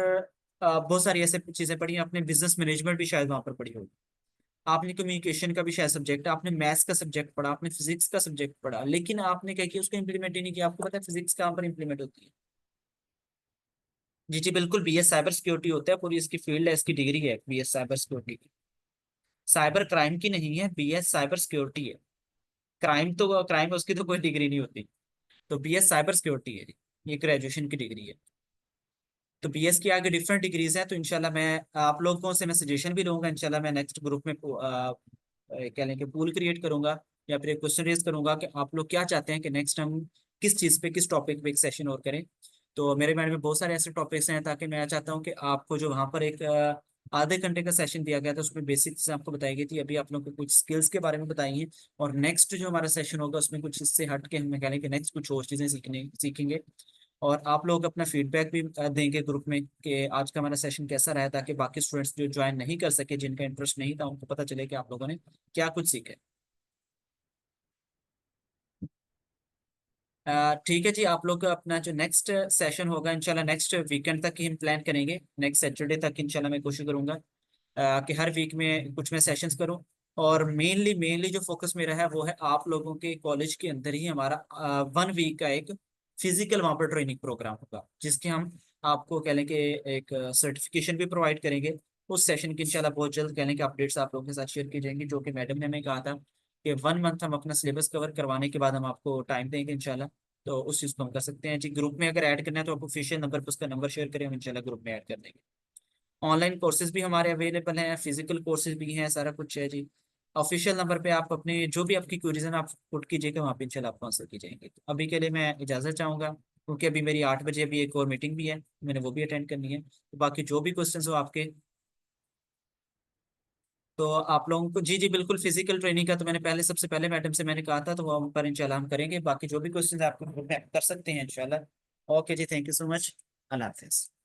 A: बहुत सारी ऐसे चीजें पढ़ी हैं, आपने बिजनेस मैनेजमेंट भी शायद वहाँ पर पढ़ी होगी। आपने कम्युनिकेशन का भी शायद सब्जेक्ट, आपने मैथ्स का सब्जेक्ट पढ़ा, आपने फिजिक्स का सब्जेक्ट पढ़ा, लेकिन आपने क्या किया, उसको इंप्लीमेंट ही नहीं किया। आपको पता है फिजिक्स कहाँ पर इंप्लीमेंट होती है? जी जी बिल्कुल, बीएस साइबर सिक्योरिटी होता है, पूरी इसकी फील्ड है, इसकी डिग्री है बीएस साइबर सिक्योरिटी की। साइबर क्राइम की नहीं है, बीएस साइबर सिक्योरिटी है। क्राइम तो क्राइम, उसकी तो कोई डिग्री नहीं होती। तो बीएस साइबर सिक्योरिटी है, ये ग्रेजुएशन की डिग्री है। तो बीएस की आगे डिफरेंट डिग्रीज हैं, तो इंशाल्लाह मैं आप लोगों से मैं सजेशन भी लूंगा, इंशाल्लाह मैं नेक्स्ट ग्रुप में कह लें कि पूल क्रिएट करूंगा, या फिर एक क्वेश्चन रेज करूंगा कि आप लोग क्या चाहते हैं कि नेक्स्ट हम किस चीज़ पे, किस टॉपिक पे एक सेशन और करें। तो मेरे माइंड में बहुत सारे ऐसे टॉपिक्स हैं, ताकि मैं चाहता हूँ कि आपको जो वहाँ पर एक आधे घंटे का सेशन दिया गया था उसमें बेसिक चीज़ें आपको बताई गई थी, अभी आप लोग को कुछ स्किल्स के बारे में बताई हैं। और नेक्स्ट जो हमारा सेशन होगा उसमें कुछ इससे हट के हम कह लें कि नेक्स्ट कुछ और चीज़ें सीखेंगे। और आप लोग अपना फीडबैक भी देंगे ग्रुप में कि आज का हमारा सेशन कैसा रहा, ताकि बाकी स्टूडेंट्स जो ज्वाइन नहीं कर सके, जिनका इंटरेस्ट नहीं था, उनको पता चले कि आप लोगों ने क्या कुछ सीखा है। ठीक है जी, आप लोग का अपना जो नेक्स्ट सेशन होगा इंशाल्लाह नेक्स्ट वीकेंड तक ही हम प्लान करेंगे, नेक्स्ट सैटरडे तक इंशाल्लाह मैं कोशिश करूंगा कि हर वीक में कुछ मैं सेशंस करूं। और मेनली जो फोकस मेरा है वो है आप लोगों के कॉलेज के अंदर ही हमारा 1 वीक का एक फिजिकल वहाँ पर ट्रेनिंग प्रोग्राम होगा, जिसके हम आपको कह लें कि एक सर्टिफिकेशन भी प्रोवाइड करेंगे। उस सेशन की इंशाल्लाह बहुत जल्द कह लें कि अपडेट्स आप लोगों के साथ शेयर की जाएंगी, जो कि मैडम ने हमें कहा था कि 1 मंथ हम अपना सिलेबस कवर करवाने के बाद हम आपको टाइम देंगे इंशाल्लाह। तो उस चीज़ को हम कर सकते हैं जी। ग्रुप में अगर ऐड करना है तो आप ऑफिशियल नंबर पर उसका नंबर शेयर करें, हम इंशाल्लाह ग्रुप में ऐड कर देंगे। ऑनलाइन कोर्सेज भी हमारे अवेलेबल हैं, फिजिकल कोर्सेज भी हैं, सारा कुछ है जी। ऑफिशियल नंबर पे आप अपने जो भी आपकी क्वेरीज है ना आप पुट कीजिएगा, वहाँ पे इंशाल्लाह आपको आंसर की जाएंगे। तो अभी के लिए मैं इजाज़त चाहूँगा, क्योंकि अभी मेरी 8 बजे अभी एक और मीटिंग भी है, मैंने वो भी अटेंड करनी है। तो बाकी जो भी क्वेश्चन हो आपके, तो आप लोगों को जी जी बिल्कुल, फिजिकल ट्रेनिंग का तो मैंने पहले सबसे पहले मैडम से मैंने कहा था, तो वो हम पर इंशाल्लाह हम करेंगे। बाकी जो भी क्वेश्चन है आपको कर सकते हैं इंशाल्लाह। ओके जी, थैंक यू सो मच। अल्लाह हाफिज़।